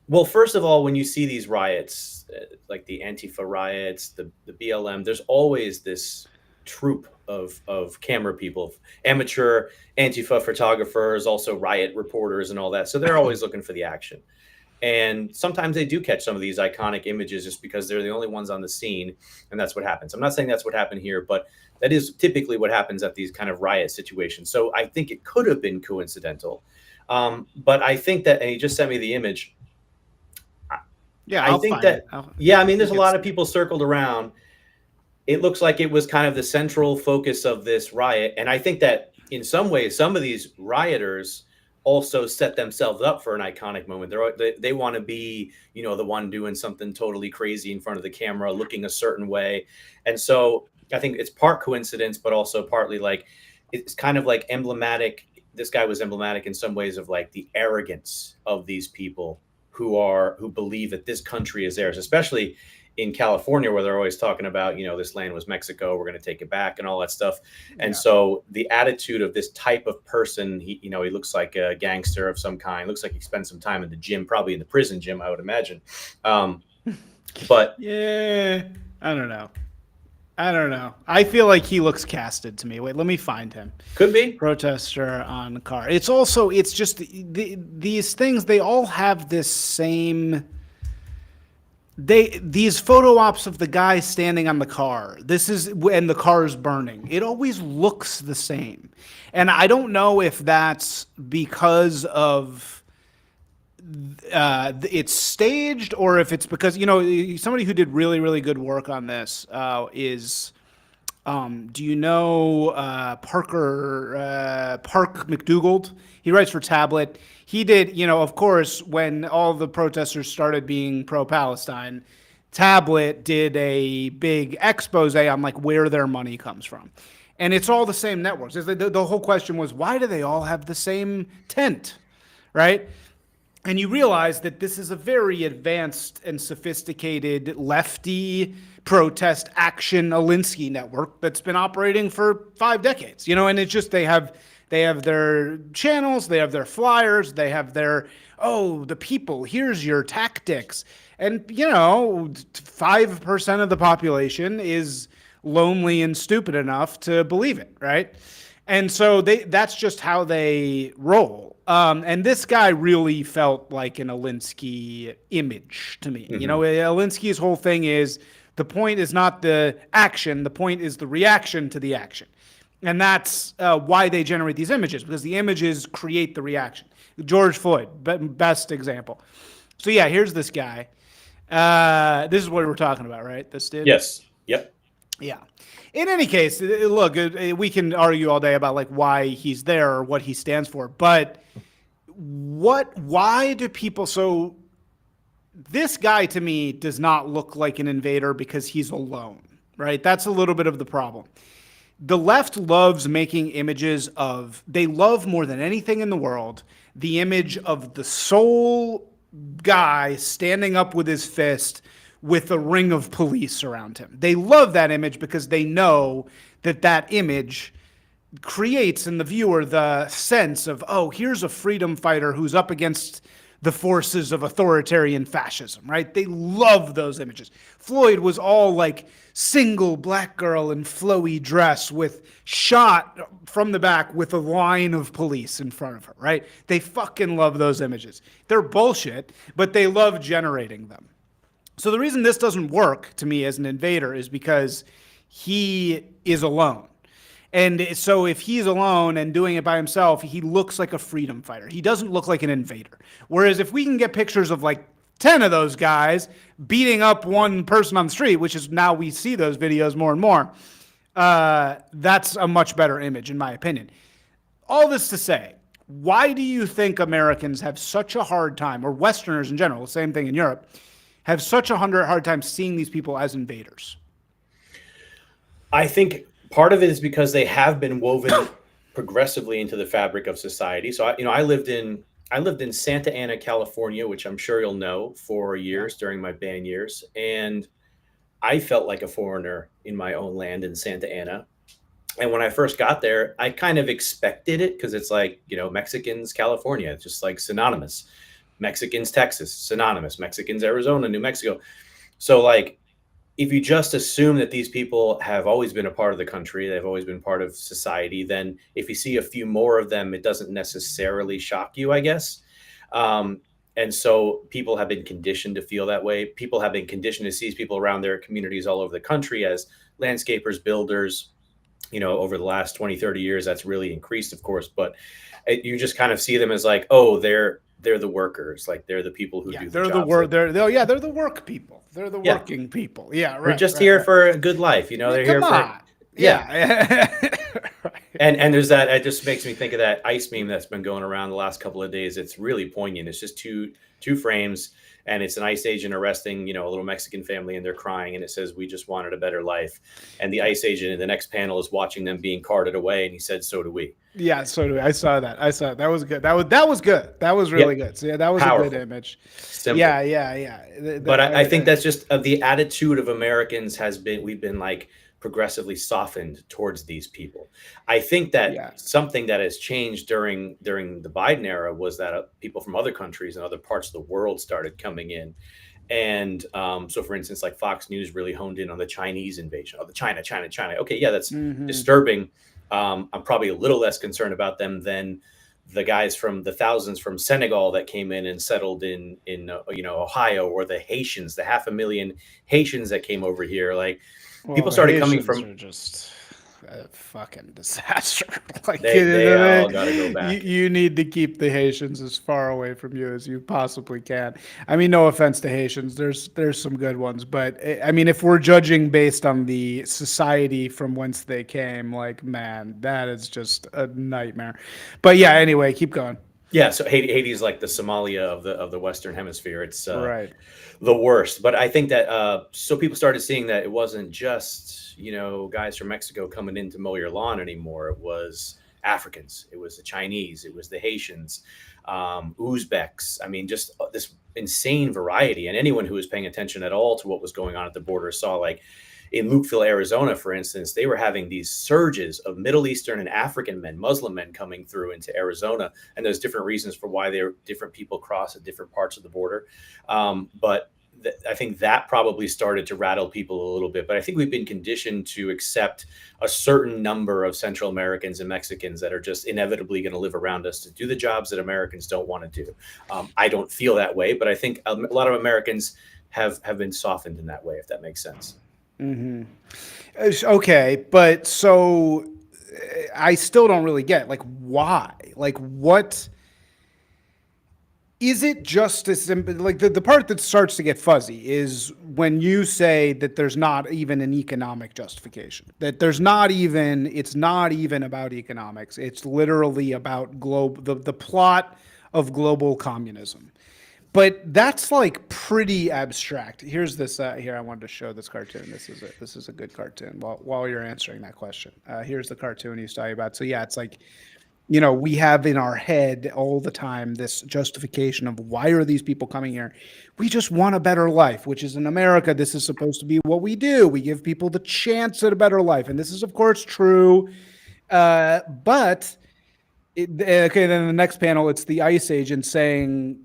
well, first of all, when you see these riots, like the Antifa riots, the BLM, there's always this troupe of camera people, amateur Antifa photographers, also riot reporters and all that. So they're always looking for the action. And sometimes they do catch some of these iconic images just because they're the only ones on the scene, and that's what happens. I'm not saying that's what happened here, but that is typically what happens at these kind of riot situations. So I think it could have been coincidental. But I think that, and he just sent me the image. Yeah, I think that, I mean, there's a lot of people circled around. It looks like it was kind of the central focus of this riot. And I think that in some ways, some of these rioters also set themselves up for an iconic moment. They want to be, the one doing something totally crazy in front of the camera, looking a certain way. And so I think it's part coincidence, but also partly like it's kind of like emblematic. This guy was emblematic in some ways of like the arrogance of these people who believe that this country is theirs, especially in California, where they're always talking about, this land was Mexico, we're going to take it back and all that stuff. And so the attitude of this type of person, he looks like a gangster of some kind, looks like he spent some time in the gym, probably in the prison gym, I would imagine. But yeah, I don't know. I feel like he looks casted to me. Wait, let me find him. Could be. Protester on the car. It's just these things, they all have this same... These photo ops of the guy standing on the car, and the car is burning. It always looks the same. And I don't know if that's because of it's staged or if it's because, somebody who did really, really good work on this is, do you know Park McDougald? He writes for Tablet. He did, of course, when all the protesters started being pro-Palestine, Tablet did a big expose on like where their money comes from. And it's all the same networks. The whole question was, why do they all have the same tent, right? And you realize that this is a very advanced and sophisticated lefty protest action Alinsky network that's been operating for 5 decades, and it's just they have their channels, they have their flyers, they have their, the people, here's your tactics. And, 5% of the population is lonely and stupid enough to believe it, right? And so that's just how they roll. And this guy really felt like an Alinsky image to me. Mm-hmm. Alinsky's whole thing is the point is not the action, the point is the reaction to the action. And that's why they generate these images, because the images create the reaction. George Floyd, best example. So yeah, here's this guy. This is what we were talking about, right? This dude? Yes. Yep. Yeah. In any case, look, we can argue all day about like why he's there or what he stands for, but why do people, so this guy to me does not look like an invader because he's alone, right? That's a little bit of the problem. The left loves making images they love more than anything in the world, the image of the sole guy standing up with his fist with a ring of police around him. They love that image because they know that image creates in the viewer the sense of, here's a freedom fighter who's up against the forces of authoritarian fascism, right? They love those images. Floyd was all like single black girl in flowy dress with shot from the back with a line of police in front of her, right? They fucking love those images. They're bullshit, but they love generating them. So the reason this doesn't work to me as an invader is because he is alone. And so if he's alone and doing it by himself, he looks like a freedom fighter. He doesn't look like an invader. Whereas if we can get pictures of like 10 of those guys beating up one person on the street, which is now we see those videos more and more, that's a much better image in my opinion. All this to say, why do you think Americans have such a hard time, or Westerners in general, the same thing in Europe, have such a hard time seeing these people as invaders? I think part of it is because they have been woven progressively into the fabric of society. So, I lived in Santa Ana, California, which I'm sure you'll know, for years during my band years. And I felt like a foreigner in my own land in Santa Ana. And when I first got there, I kind of expected it because it's like, Mexicans, California, it's just like synonymous. Mexicans, Texas, synonymous. Mexicans, Arizona, New Mexico. So like, if you just assume that these people have always been a part of the country, they've always been part of society, then if you see a few more of them, it doesn't necessarily shock you, I guess. And so people have been conditioned to feel that way. People have been conditioned to see people around their communities all over the country as landscapers, builders. Over the last 20, 30 years, that's really increased, of course. But you just kind of see them as like, they're the workers, like they're the people who do the jobs. They're the work people. They're the working people. Yeah, right. They're just here for a good life, they're here for. Yeah. And there's that. It just makes me think of that ice meme that's been going around the last couple of days. It's really poignant. It's just two frames, and it's an ICE agent arresting, a little Mexican family, and they're crying, and it says, "We just wanted a better life." And the ICE agent in the next panel is watching them being carted away, and he said, "So do we." Yeah, so do I. I saw that. That was good. That was good. That was really Yep. good. So yeah, that was a good Powerful. image. Simple. Yeah. But I think that's just the attitude of Americans has been, we've been like progressively softened towards these people. I think that yeah. something that has changed during the Biden era was that people from other countries and other parts of the world started coming in. And so, for instance, like Fox News really honed in on the Chinese invasion, the China. Okay, yeah, that's hmm disturbing. I'm probably a little less concerned about them than the guys from the thousands from Senegal that came in and settled in Ohio, or the Haitians, the 500,000 Haitians that came over here. Like, Well, people the started coming Haitians from, are just a fucking disaster. Like they all got to go back. you need to keep the Haitians as far away from you as you possibly can. I mean, no offense to Haitians. There's some good ones, but I mean, if we're judging based on the society from whence they came, like, man, that is just a nightmare. But yeah, anyway, keep going. Yeah, so Haiti is like the Somalia of the Western Hemisphere. It's Right. the worst. But I think that so people started seeing that it wasn't just guys from Mexico coming in to mow your lawn anymore. It was Africans, it was the Chinese, it was the Haitians, Uzbeks. I mean, just this insane variety. And anyone who was paying attention at all to what was going on at the border saw, like, in Lukeville, Arizona, for instance, they were having these surges of Middle Eastern and African men, Muslim men coming through into Arizona. And there's different reasons for why different people cross at different parts of the border. But I think that probably started to rattle people a little bit. But I think we've been conditioned to accept a certain number of Central Americans and Mexicans that are just inevitably going to live around us to do the jobs that Americans don't want to do. I don't feel that way, but I think a lot of Americans have been softened in that way, if that makes sense. hmm Okay, but so I still don't really get, like, why? Like, what is it? Just as simple, like, the part that starts to get fuzzy is when you say that there's not even an economic justification, that it's not even about economics. It's literally about the plot of global communism. But that's like pretty abstract. Here's this. Here, I wanted to show this cartoon. This is a good cartoon. While you're answering that question, here's the cartoon he's talking about. So yeah, it's like, we have in our head all the time this justification of why are these people coming here? We just want a better life, which is, in America, this is supposed to be what we do. We give people the chance at a better life, and this is of course true. But okay, then the next panel, it's the ICE agent saying,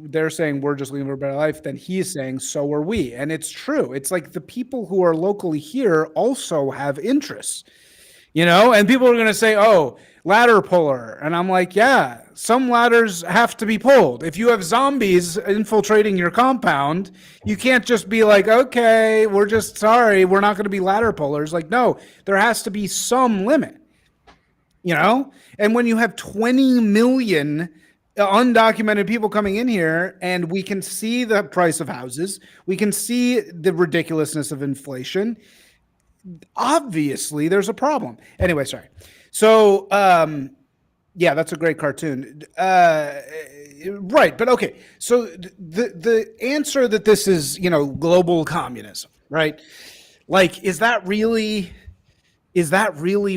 they're saying we're just looking for a better life. Then he's saying, so are we. And it's true. It's like the people who are locally here also have interests, and people are going to say, oh, ladder puller. And I'm like, yeah, some ladders have to be pulled. If you have zombies infiltrating your compound, you can't just be like, okay, we're just sorry, we're not going to be ladder pullers. Like, no, there has to be some limit. And when you have 20 million undocumented people coming in here, and we can see the price of houses, we can see the ridiculousness of inflation, obviously there's a problem. Anyway, sorry. So yeah, that's a great cartoon. Right, but okay, so the answer that this is global communism, right? Like, is that really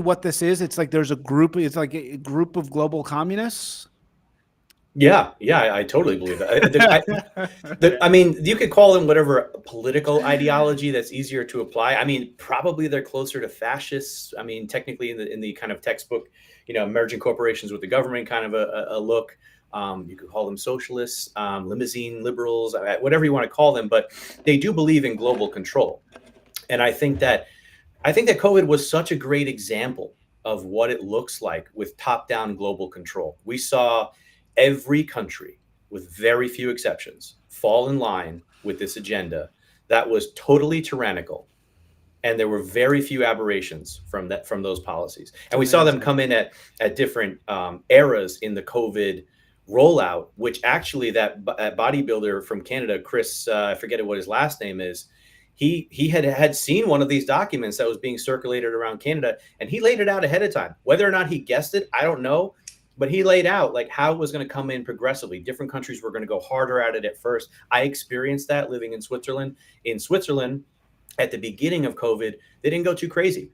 what this is? It's like there's a group. It's like a group of global communists. Yeah, I totally believe that. I mean, you could call them whatever political ideology that's easier to apply. I mean, probably they're closer to fascists. I mean, technically, in the kind of textbook, merging corporations with the government kind of a look. You could call them socialists, limousine liberals, whatever you want to call them, but they do believe in global control. And I think that COVID was such a great example of what it looks like with top-down global control. We saw every country, with very few exceptions, fall in line with this agenda that was totally tyrannical, and there were very few aberrations from those policies. And we saw them come in at different eras in the COVID rollout, which actually that bodybuilder from Canada, Chris, I forget what his last name is, he had seen one of these documents that was being circulated around Canada, and he laid it out ahead of time. Whether or not he guessed it, I don't know, but he laid out like how it was going to come in progressively. Different countries were going to go harder at it at first. I experienced that living in Switzerland. In Switzerland, at the beginning of COVID, they didn't go too crazy.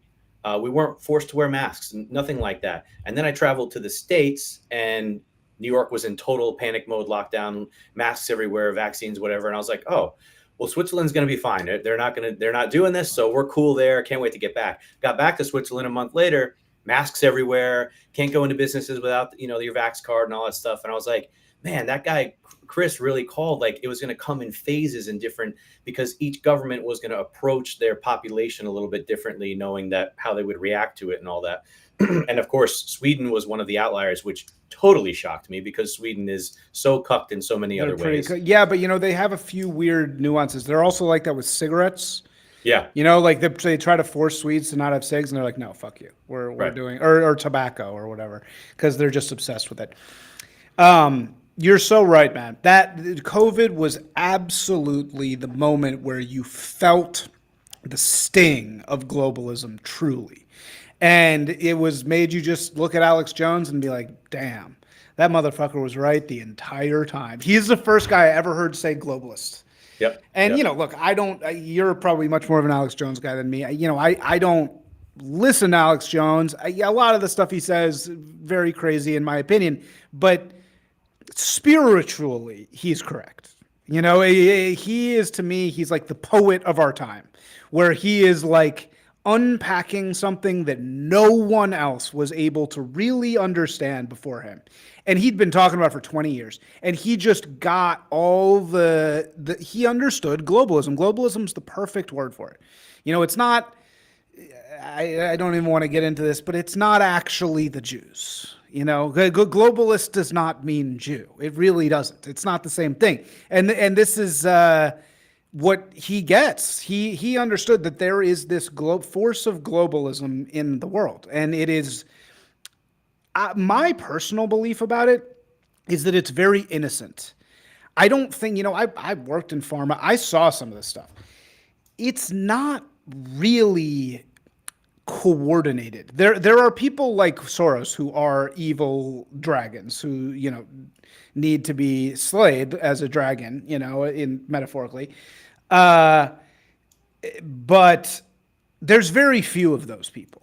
We weren't forced to wear masks, nothing like that. And then I traveled to the States, and New York was in total panic mode, lockdown, masks everywhere, vaccines, whatever. And I was like, oh, well, Switzerland's going to be fine. They're not doing this. So we're cool there. Can't wait to get back. Got back to Switzerland a month later, masks everywhere. Can't go into businesses without, your Vax card and all that stuff. And I was like, man, that guy, Chris, really called like it was going to come in phases and different, because each government was going to approach their population a little bit differently, knowing that how they would react to it and all that. And of course, Sweden was one of the outliers, which totally shocked me because Sweden is so cucked in so many other ways. Yeah, but they have a few weird nuances. They're also like that with cigarettes. Yeah. Like they try to force Swedes to not have cigs, and they're like, no, fuck you. We're Right. doing or tobacco or whatever, because they're just obsessed with it. You're so right, man. That COVID was absolutely the moment where you felt the sting of globalism truly. And it was made you just look at Alex Jones and be like, damn, that motherfucker was right the entire time. He's the first guy I ever heard say globalist. Yep. And, Yep. Look, you're probably much more of an Alex Jones guy than me. I don't listen to Alex Jones. A lot of the stuff he says, very crazy in my opinion, but spiritually, he's correct. He is, to me, he's like the poet of our time, where he is like unpacking something that no one else was able to really understand before him. And he'd been talking about it for 20 years. And he just got all he understood globalism. Globalism's the perfect word for it. It's not, I don't even want to get into this, but it's not actually the Jews. Globalist does not mean Jew. It really doesn't. It's not the same thing. And this is what he gets. He understood that there is this force of globalism in the world, and it is my personal belief about it is that it's very innocent. I don't think I worked in pharma. I saw some of this stuff. It's not really coordinated. There are people like Soros who are evil dragons who need to be slayed as a dragon, in metaphorically. But there's very few of those people,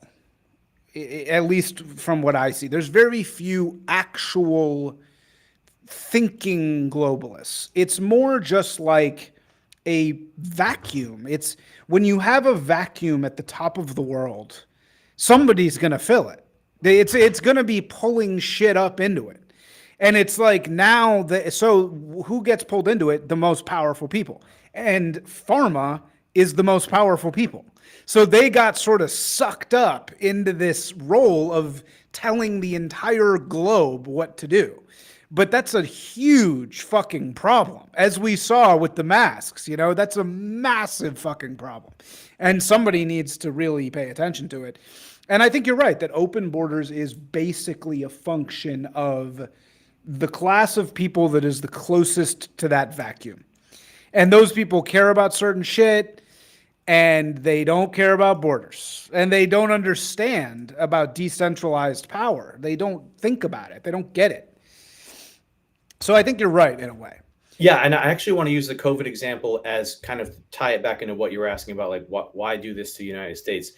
at least from what I see. There's very few actual thinking globalists. It's more just like a vacuum. It's when you have a vacuum at the top of the world, somebody's going to fill it. It's going to be pulling shit up into it. And it's like now, so who gets pulled into it? The most powerful people. And pharma is the most powerful people. So they got sort of sucked up into this role of telling the entire globe what to do. But that's a huge fucking problem. As we saw with the masks, that's a massive fucking problem. And somebody needs to really pay attention to it. And I think you're right that open borders is basically a function of the class of people that is the closest to that vacuum. And those people care about certain shit, and they don't care about borders. And they don't understand about decentralized power. They don't think about it. They don't get it. So I think you're right in a way. Yeah, and I actually want to use the COVID example as kind of tie it back into what you were asking about, like why do this to the United States?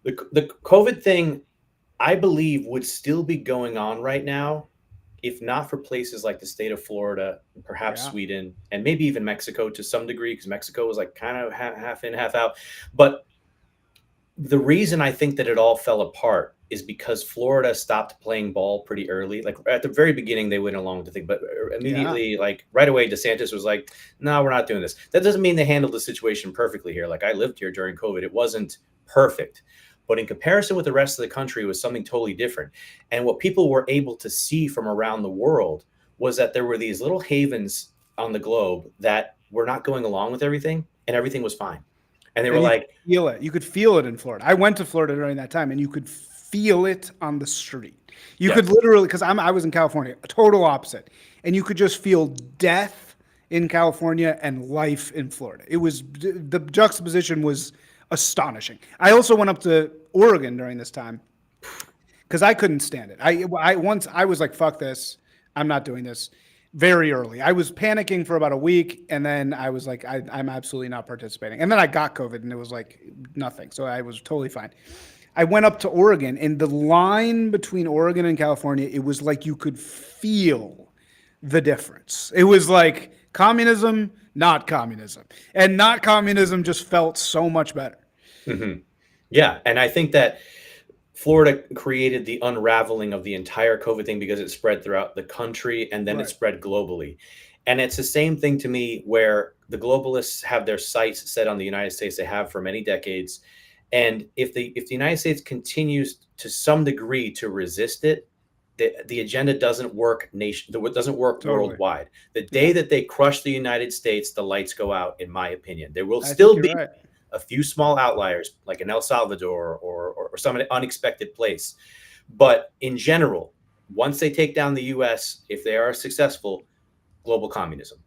The COVID thing, I believe, would still be going on right now if not for places like the state of Florida, perhaps Sweden, and maybe even Mexico to some degree, because Mexico was like kind of half in, half out. But the reason I think that it all fell apart is because Florida stopped playing ball pretty early. Like at the very beginning, they went along with the thing, but immediately, like right away, DeSantis was like, no, we're not doing this. That doesn't mean they handled the situation perfectly here. Like I lived here during COVID. It wasn't perfect. But in comparison with the rest of the country, it was something totally different. And what people were able to see from around the world was that there were these little havens on the globe that were not going along with everything, and everything was fine. And they were like, feel it. You could feel it in Florida. I went to Florida during that time, and you could feel it on the street. You could literally, because I was in California, a total opposite, and you could just feel death in California and life in Florida. It was the juxtaposition was astonishing. I also went up to Oregon during this time because I couldn't stand it. I once I was like, fuck this, I'm not doing this. Very early, I was panicking for about a week, and then I was like, I'm absolutely not participating. And then I got COVID, and it was like nothing, so I was totally fine. I went up to Oregon, and the line between Oregon and California, it was like you could feel the difference. It was like communism, not communism, and not communism just felt so much better. Yeah, and I think that Florida created the unraveling of the entire COVID thing because it spread throughout the country and then it Right. spread globally. And it's the same thing to me where the globalists have their sights set on the United States. They have for many decades. And if the United States continues to some degree to resist it, the agenda doesn't work doesn't work Totally. worldwide. The day that they crush the United States, the lights go out, in my opinion. There will I still think be you're right. a few small outliers like in El Salvador or some unexpected place. But in general, once they take down the US, if they are successful, global communism.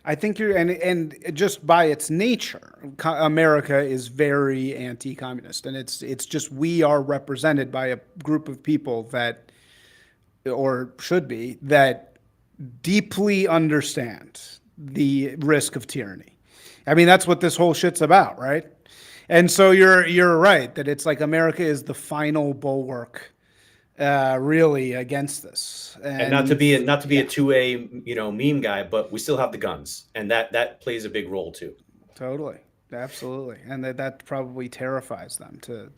I think you're, and just by its nature, America is very anti-communist, and it's just we are represented by a group of people that, or should be, that deeply understand the risk of tyranny. I mean, that's what this whole shit's about, right? And so you're right that it's like America is the final bulwark, really against this. And not to be a 2A meme guy, but we still have the guns, and that plays a big role too. Totally. Absolutely. And that probably terrifies them to.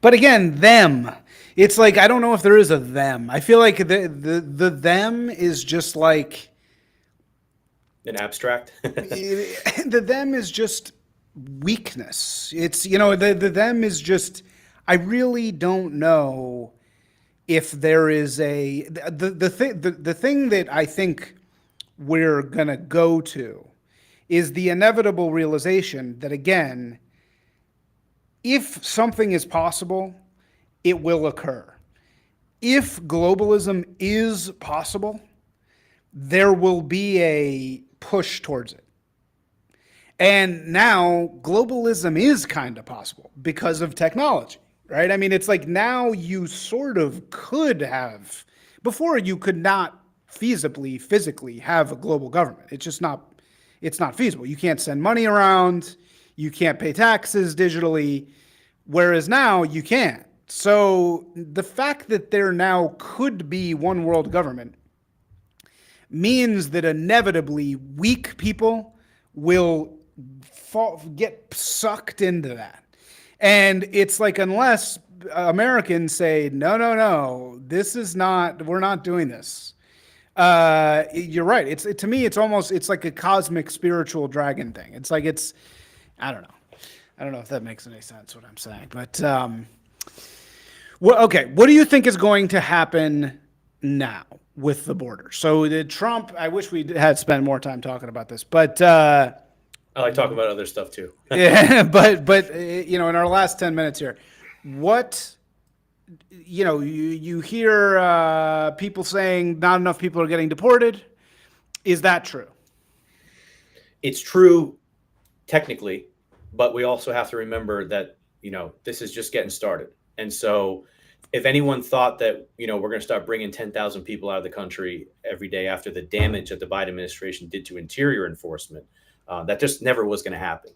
But again, them. It's like, I don't know if there is a them. I feel like the them is just like, An abstract. the them is just weakness. It's, the them is just, I really don't know if there is the thing that I think we're going to go to is the inevitable realization that, again, if something is possible, it will occur. If globalism is possible, there will be a push towards it. And now globalism is kind of possible because of technology, right? I mean, it's like now you sort of could have, before you could not feasibly, physically have a global government. It's not feasible. You can't send money around. You can't pay taxes digitally. Whereas now you can. So the fact that there now could be one world government means that inevitably weak people will get sucked into that. And it's like, unless Americans say, no, we're not doing this. You're right. To me, it's like a cosmic spiritual dragon thing. It's like, I don't know. I don't know if that makes any sense what I'm saying, but, okay. What do you think is going to happen now with the border? So the Trump, I wish we had spent more time talking about this, but, I like talking about other stuff too. yeah, but in our last 10 minutes here, what, you hear people saying not enough people are getting deported. Is that true? It's true technically, but we also have to remember that, this is just getting started. And so if anyone thought that, we're going to start bringing 10,000 people out of the country every day after the damage that the Biden administration did to interior enforcement, that just never was going to happen.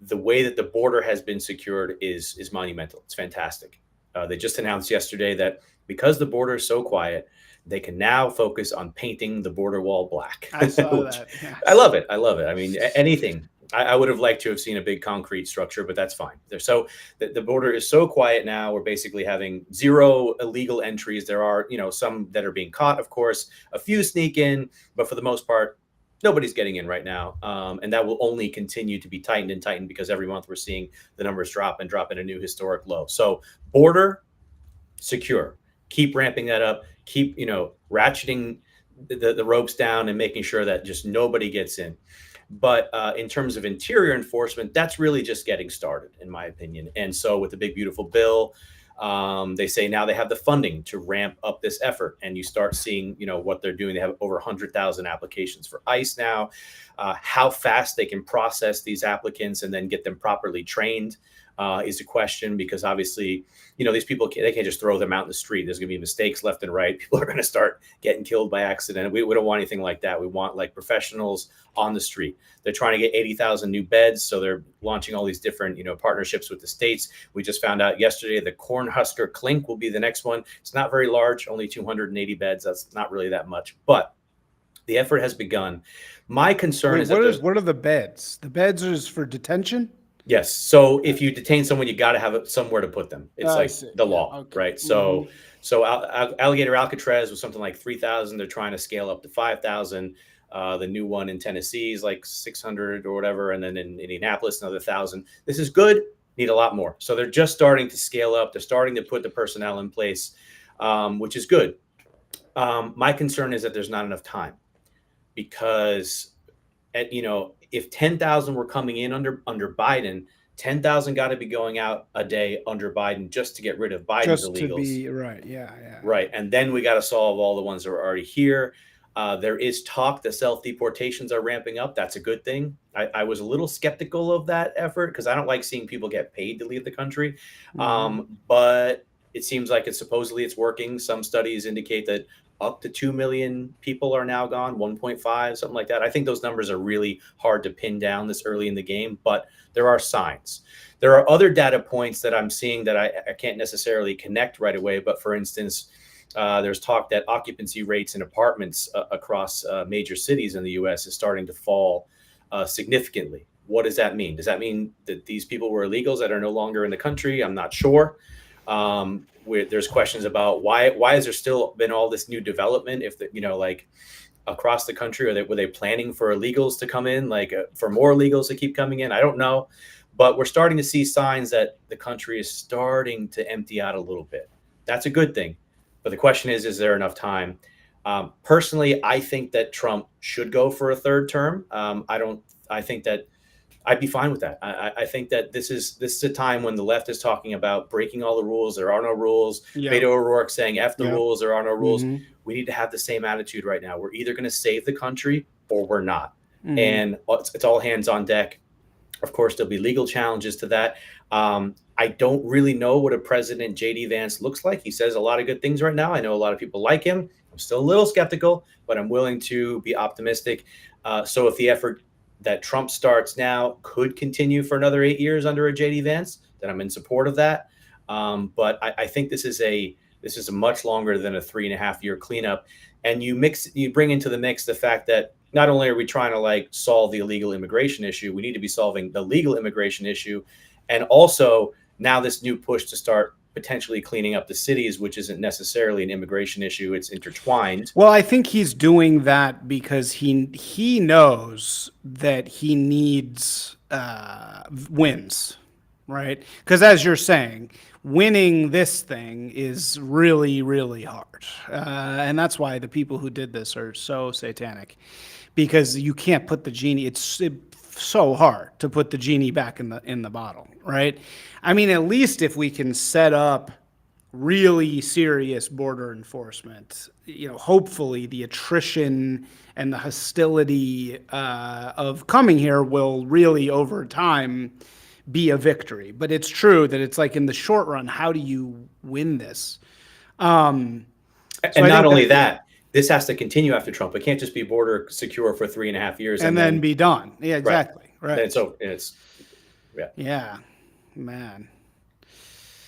The way that the border has been secured is monumental. It's fantastic. They just announced yesterday that because the border is so quiet, they can now focus on painting the border wall black. I saw that. Yes. I love it. I mean, anything. I would have liked to have seen a big concrete structure, but that's fine. The border is so quiet now. We're basically having zero illegal entries. There are, some that are being caught, of course, a few sneak in, but for the most part, nobody's getting in right now. And that will only continue to be tightened because every month we're seeing the numbers drop in a new historic low. So border secure, keep ramping that up, keep, ratcheting the ropes down and making sure that just nobody gets in. But in terms of interior enforcement, that's really just getting started, in my opinion. And so with the big, beautiful bill, They say now they have the funding to ramp up this effort, and you start seeing, what they're doing. They have over 100,000 applications for ICE now. How fast they can process these applicants and then get them properly trained is a question, because obviously, these people they can't just throw them out in the street. There's going to be mistakes left and right. People are going to start getting killed by accident. We don't want anything like that. We want like professionals on the street. They're trying to get 80,000 new beds, so they're launching all these different partnerships with the states. We just found out yesterday the Cornhusker Clink will be the next one. It's not very large, only 280 beds. That's not really that much, but the effort has begun. My concern is what are the beds? The beds is for detention. Yes. So if you detain someone, you got to have somewhere to put them. It's like the law, okay. right? So, Alligator Alcatraz was something like 3,000. They're trying to scale up to 5,000. The new one in Tennessee is like 600 or whatever, and then in Indianapolis another 1,000. This is good. Need a lot more. So they're just starting to scale up. They're starting to put the personnel in place, which is good. My concern is that there's not enough time, because if 10,000 were coming in under Biden, 10,000 got to be going out a day under Biden just to get rid of Biden's Just illegals. to be right, yeah. Right, and then we got to solve all the ones that are already here. There is talk that self-deportations are ramping up. That's a good thing. I was a little skeptical of that effort because I don't like seeing people get paid to leave the country. But it seems like supposedly it's working. Some studies indicate that up to 2 million people are now gone, 1.5, something like that. I think those numbers are really hard to pin down this early in the game, but there are signs. There are other data points that I'm seeing that I can't necessarily connect right away. But for instance, there's talk that occupancy rates in apartments across major cities in the U.S. is starting to fall significantly. What does that mean? Does that mean that these people were illegals that are no longer in the country? I'm not sure. There's questions about why has there still been all this new development if like across the country, were they planning for illegals to come in, like for more illegals to keep coming in? I don't know, but we're starting to see signs that the country is starting to empty out a little bit. That's a good thing, but the question is there enough time? Personally, I think that Trump should go for a third term. I think that I'd be fine with that. I think that this is a time when the left is talking about breaking all the rules. There are no rules. Yeah. Beto O'Rourke saying F the rules. There are no rules. We need to have the same attitude right now. We're either going to save the country or we're not. And it's all hands on deck. Of course, there'll be legal challenges to that. I don't really know what a President J.D. Vance looks like. He says a lot of good things right now. I know a lot of people like him. I'm still a little skeptical, but I'm willing to be optimistic. So if the effort that Trump starts now could continue for another 8 years under a J.D. Vance, then I'm in support of that. But I think this is a much longer than a 3.5 year cleanup. And you bring into the mix the fact that not only are we trying to solve the illegal immigration issue, we need to be solving the legal immigration issue. And also now this new push to start potentially cleaning up the cities, which isn't necessarily an immigration issue. It's intertwined. Well, I think he's doing that because he knows that he needs wins, right? Because as you're saying, winning this thing is really, really hard. And that's why the people who did this are so satanic, because you can't put the genie. It's so hard to put the genie back in the bottle, right? I mean, at least if we can set up really serious border enforcement, hopefully the attrition and the hostility of coming here will really over time be a victory. But it's true that it's like in the short run, how do you win this? And not only that, this has to continue after Trump. It can't just be border secure for 3.5 years and then be done. Yeah, exactly. Right. And so it's yeah, man.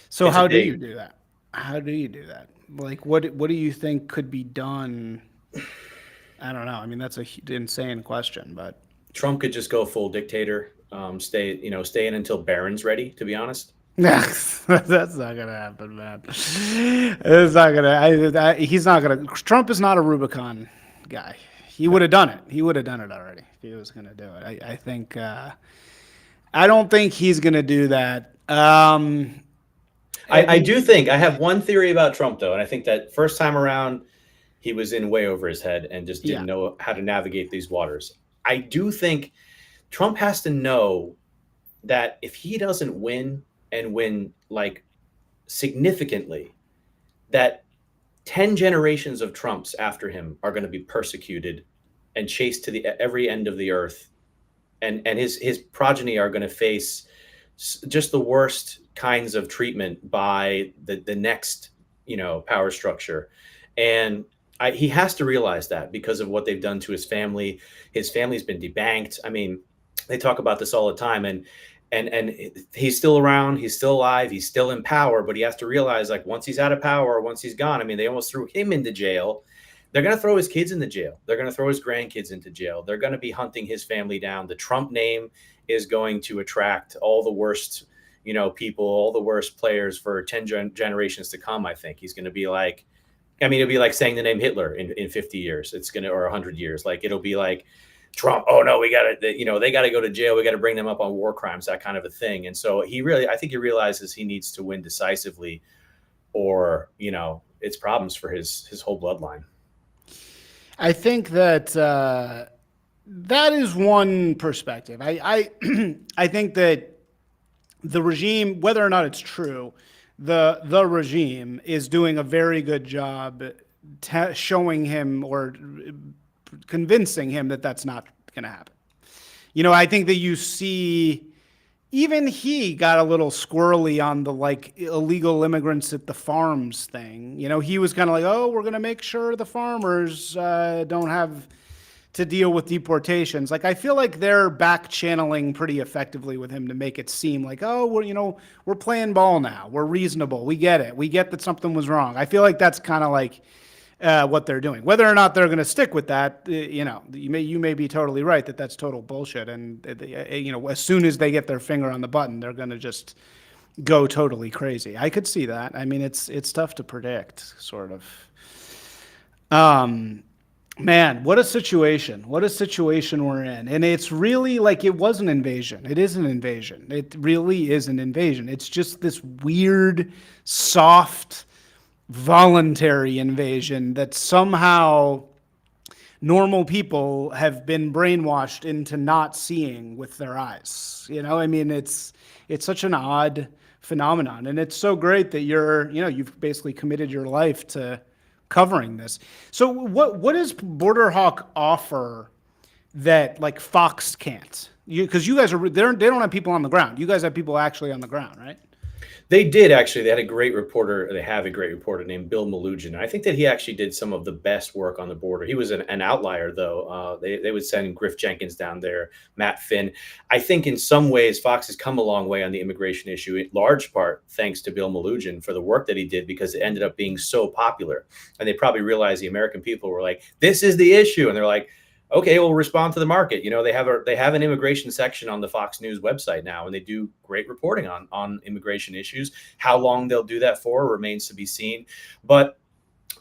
So how do you do that? How do you do that? Like, what do you think could be done? I don't know. I mean, that's an insane question, but Trump could just go full dictator. Stay in until Barron's ready. To be honest, that's not gonna happen, man. It's not gonna. He's not gonna. Trump is not a Rubicon guy. He would have done it. He would have done it already if he was gonna do it. I think. I don't think he's gonna do that. I do think I have one theory about Trump, though, and I think that first time around, he was in way over his head and just didn't know how to navigate these waters. I do think Trump has to know that if he doesn't win and win significantly that 10 generations of Trumps after him are going to be persecuted and chased to the every end of the earth, and his progeny are going to face just the worst kinds of treatment by the next power structure. And he has to realize that because of what they've done to his family. His family's been debanked. I mean, they talk about this all the time, and he's still around, he's still alive, he's still in power, but he has to realize, like, once he's out of power, once he's gone, I mean, they almost threw him into jail. They're going to throw his kids into jail. They're going to throw his grandkids into jail. They're going to be hunting his family down. The Trump name is going to attract all the worst, people, all the worst players for 10 generations to come. I think he's going to be like, I mean, it'll be like saying the name Hitler in 50 years. It's going to, or 100 years. Like, it'll be like Trump. Oh no, we got to, they got to go to jail. We got to bring them up on war crimes, that kind of a thing. And so I think he realizes he needs to win decisively, or, it's problems for his whole bloodline. I think that that is one perspective. I think that the regime, whether or not it's true, the regime is doing a very good job showing him or convincing him that that's not going to happen. I think that you see, even he got a little squirrely on the like illegal immigrants at the farms thing. He was kind of like, oh, we're going to make sure the farmers don't have to deal with deportations. Like, I feel like they're back channeling pretty effectively with him to make it seem like, oh, we're playing ball now. We're reasonable. We get it. We get that something was wrong. I feel like that's kind of like what they're doing. Whether or not they're going to stick with that, you may be totally right that that's total bullshit. And as soon as they get their finger on the button, they're going to just go totally crazy. I could see that. I mean, it's tough to predict, sort of. Man, what a situation. What a situation we're in. And it's really like, it was an invasion. It is an invasion. It really is an invasion. It's just this weird, soft, voluntary invasion that somehow normal people have been brainwashed into not seeing with their eyes. I mean, it's such an odd phenomenon. And it's so great that you've basically committed your life to covering this. So what does Border Hawk offer that like Fox can't? Because you guys they don't have people on the ground. You guys have people actually on the ground, right? They did, actually. They had a great reporter. They have a great reporter named Bill Malugin. I think that he actually did some of the best work on the border. He was an outlier, though. They would send Griff Jenkins down there, Matt Finn. I think in some ways Fox has come a long way on the immigration issue, in large part thanks to Bill Malugin for the work that he did, because it ended up being so popular. And they probably realized the American people were like, this is the issue. And they're like, okay, we'll respond to the market. They have an immigration section on the Fox News website now, and they do great reporting on immigration issues. How long they'll do that for remains to be seen. But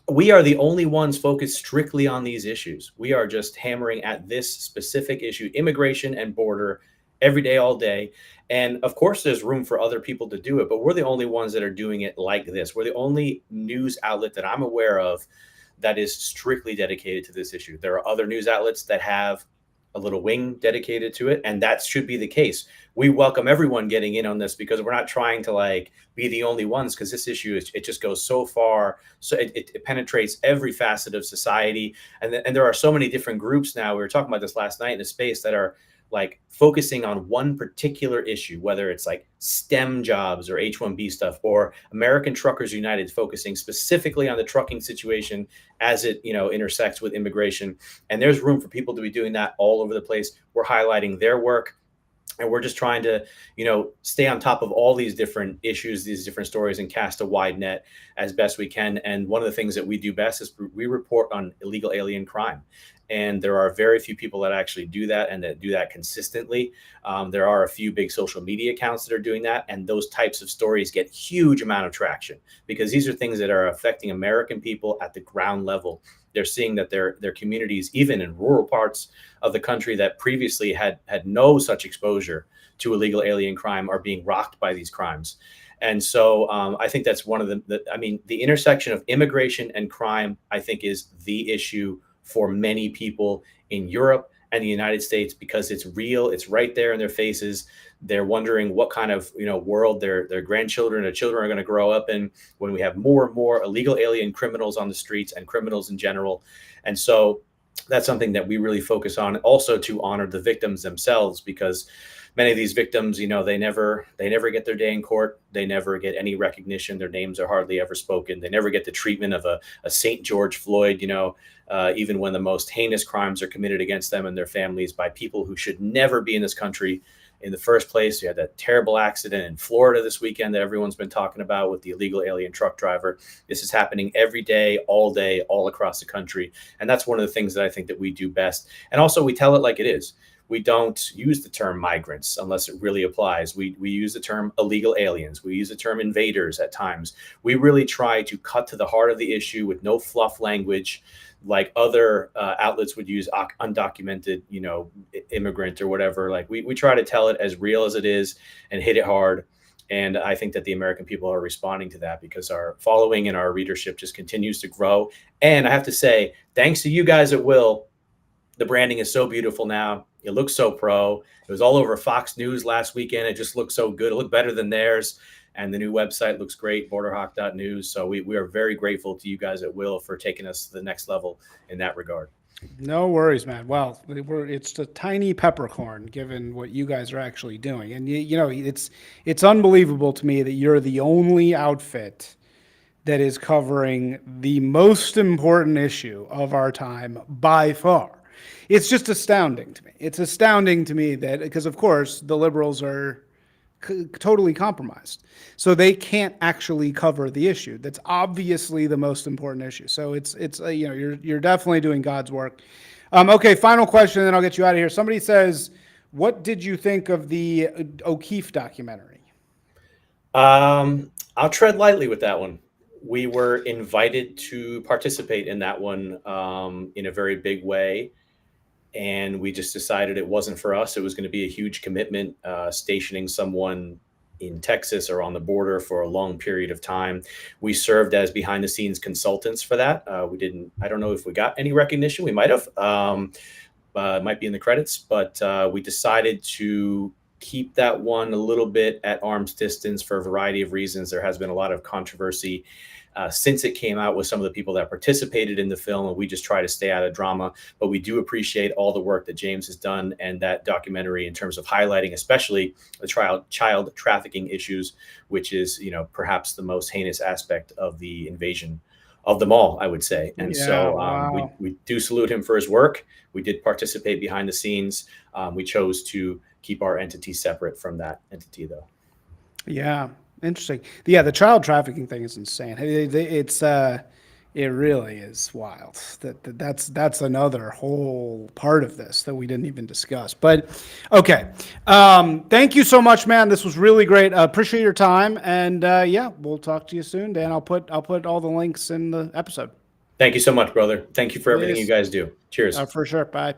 we are the only ones focused strictly on these issues. We are just hammering at this specific issue, immigration and border, every day, all day. And of course, there's room for other people to do it, but we're the only ones that are doing it like this. We're the only news outlet that I'm aware of that is strictly dedicated to this issue. There are other news outlets that have a little wing dedicated to it, and that should be the case. We welcome everyone getting in on this, because we're not trying to like be the only ones, because this issue it just goes so far. So it penetrates every facet of society. And there are so many different groups now. We were talking about this last night in a space that are like focusing on one particular issue, whether it's like STEM jobs or H-1B stuff, or American Truckers United focusing specifically on the trucking situation as it, intersects with immigration. And there's room for people to be doing that all over the place. We're highlighting their work, and we're just trying to, stay on top of all these different issues, these different stories, and cast a wide net as best we can. And one of the things that we do best is we report on illegal alien crime. And there are very few people that actually do that, and that do that consistently. There are a few big social media accounts that are doing that. And those types of stories get huge amount of traction, because these are things that are affecting American people at the ground level. They're seeing that their communities, even in rural parts of the country that previously had no such exposure to illegal alien crime, are being rocked by these crimes. And so I think that's one of the intersection of immigration and crime, I think, is the issue for many people in Europe and the United States, because it's real, it's right there in their faces. They're wondering what kind of world their grandchildren or children are going to grow up in when we have more and more illegal alien criminals on the streets and criminals in general. And so that's something that we really focus on, also to honor the victims themselves, because many of these victims, they never get their day in court. They never get any recognition. Their names are hardly ever spoken. They never get the treatment of a St. George Floyd, even when the most heinous crimes are committed against them and their families by people who should never be in this country in the first place. You had that terrible accident in Florida this weekend that everyone's been talking about with the illegal alien truck driver. This is happening every day, all across the country. And that's one of the things that I think that we do best. And also, we tell it like it is. We don't use the term migrants unless it really applies. We use the term illegal aliens. We use the term invaders at times. We really try to cut to the heart of the issue with no fluff language like other outlets would use, undocumented, immigrant or whatever. Like we try to tell it as real as it is and hit it hard. And I think that the American people are responding to that, because our following and our readership just continues to grow. And I have to say, thanks to you guys at Will, the branding is so beautiful now. It looks so pro. It was all over Fox News last weekend. It just looked so good. It looked better than theirs. And the new website looks great, borderhawk.news. So we are very grateful to you guys at Will for taking us to the next level in that regard. No worries, man. Well, it's a tiny peppercorn given what you guys are actually doing. And, it's unbelievable to me that you're the only outfit that is covering the most important issue of our time by far. It's just astounding to me. It's astounding to me that, because of course the liberals are totally compromised, so they can't actually cover the issue that's obviously the most important issue. So it's you're definitely doing God's work. Okay, final question, and then I'll get you out of here. Somebody says, what did you think of the O'Keefe documentary? I'll tread lightly with that one. We were invited to participate in that one in a very big way. And we just decided it wasn't for us. It was going to be a huge commitment, stationing someone in Texas or on the border for a long period of time. We served as behind the scenes consultants for that. I don't know if we got any recognition. We might have, it might be in the credits, but we decided to keep that one a little bit at arm's distance for a variety of reasons. There has been a lot of controversy since it came out with some of the people that participated in the film, and we just try to stay out of drama. But we do appreciate all the work that James has done and that documentary in terms of highlighting, especially the child trafficking issues, which is, perhaps the most heinous aspect of the invasion of them all, I would say. And wow. we do salute him for his work. We did participate behind the scenes. We chose to keep our entity separate from that entity, though. Yeah. Interesting. Yeah, the child trafficking thing is insane. It really is wild. That's another whole part of this that we didn't even discuss. But okay, thank you so much, man. This was really great. Appreciate your time, and we'll talk to you soon, Dan. I'll put all the links in the episode. Thank you so much, brother. Thank you for everything you guys do. Cheers. For sure. Bye.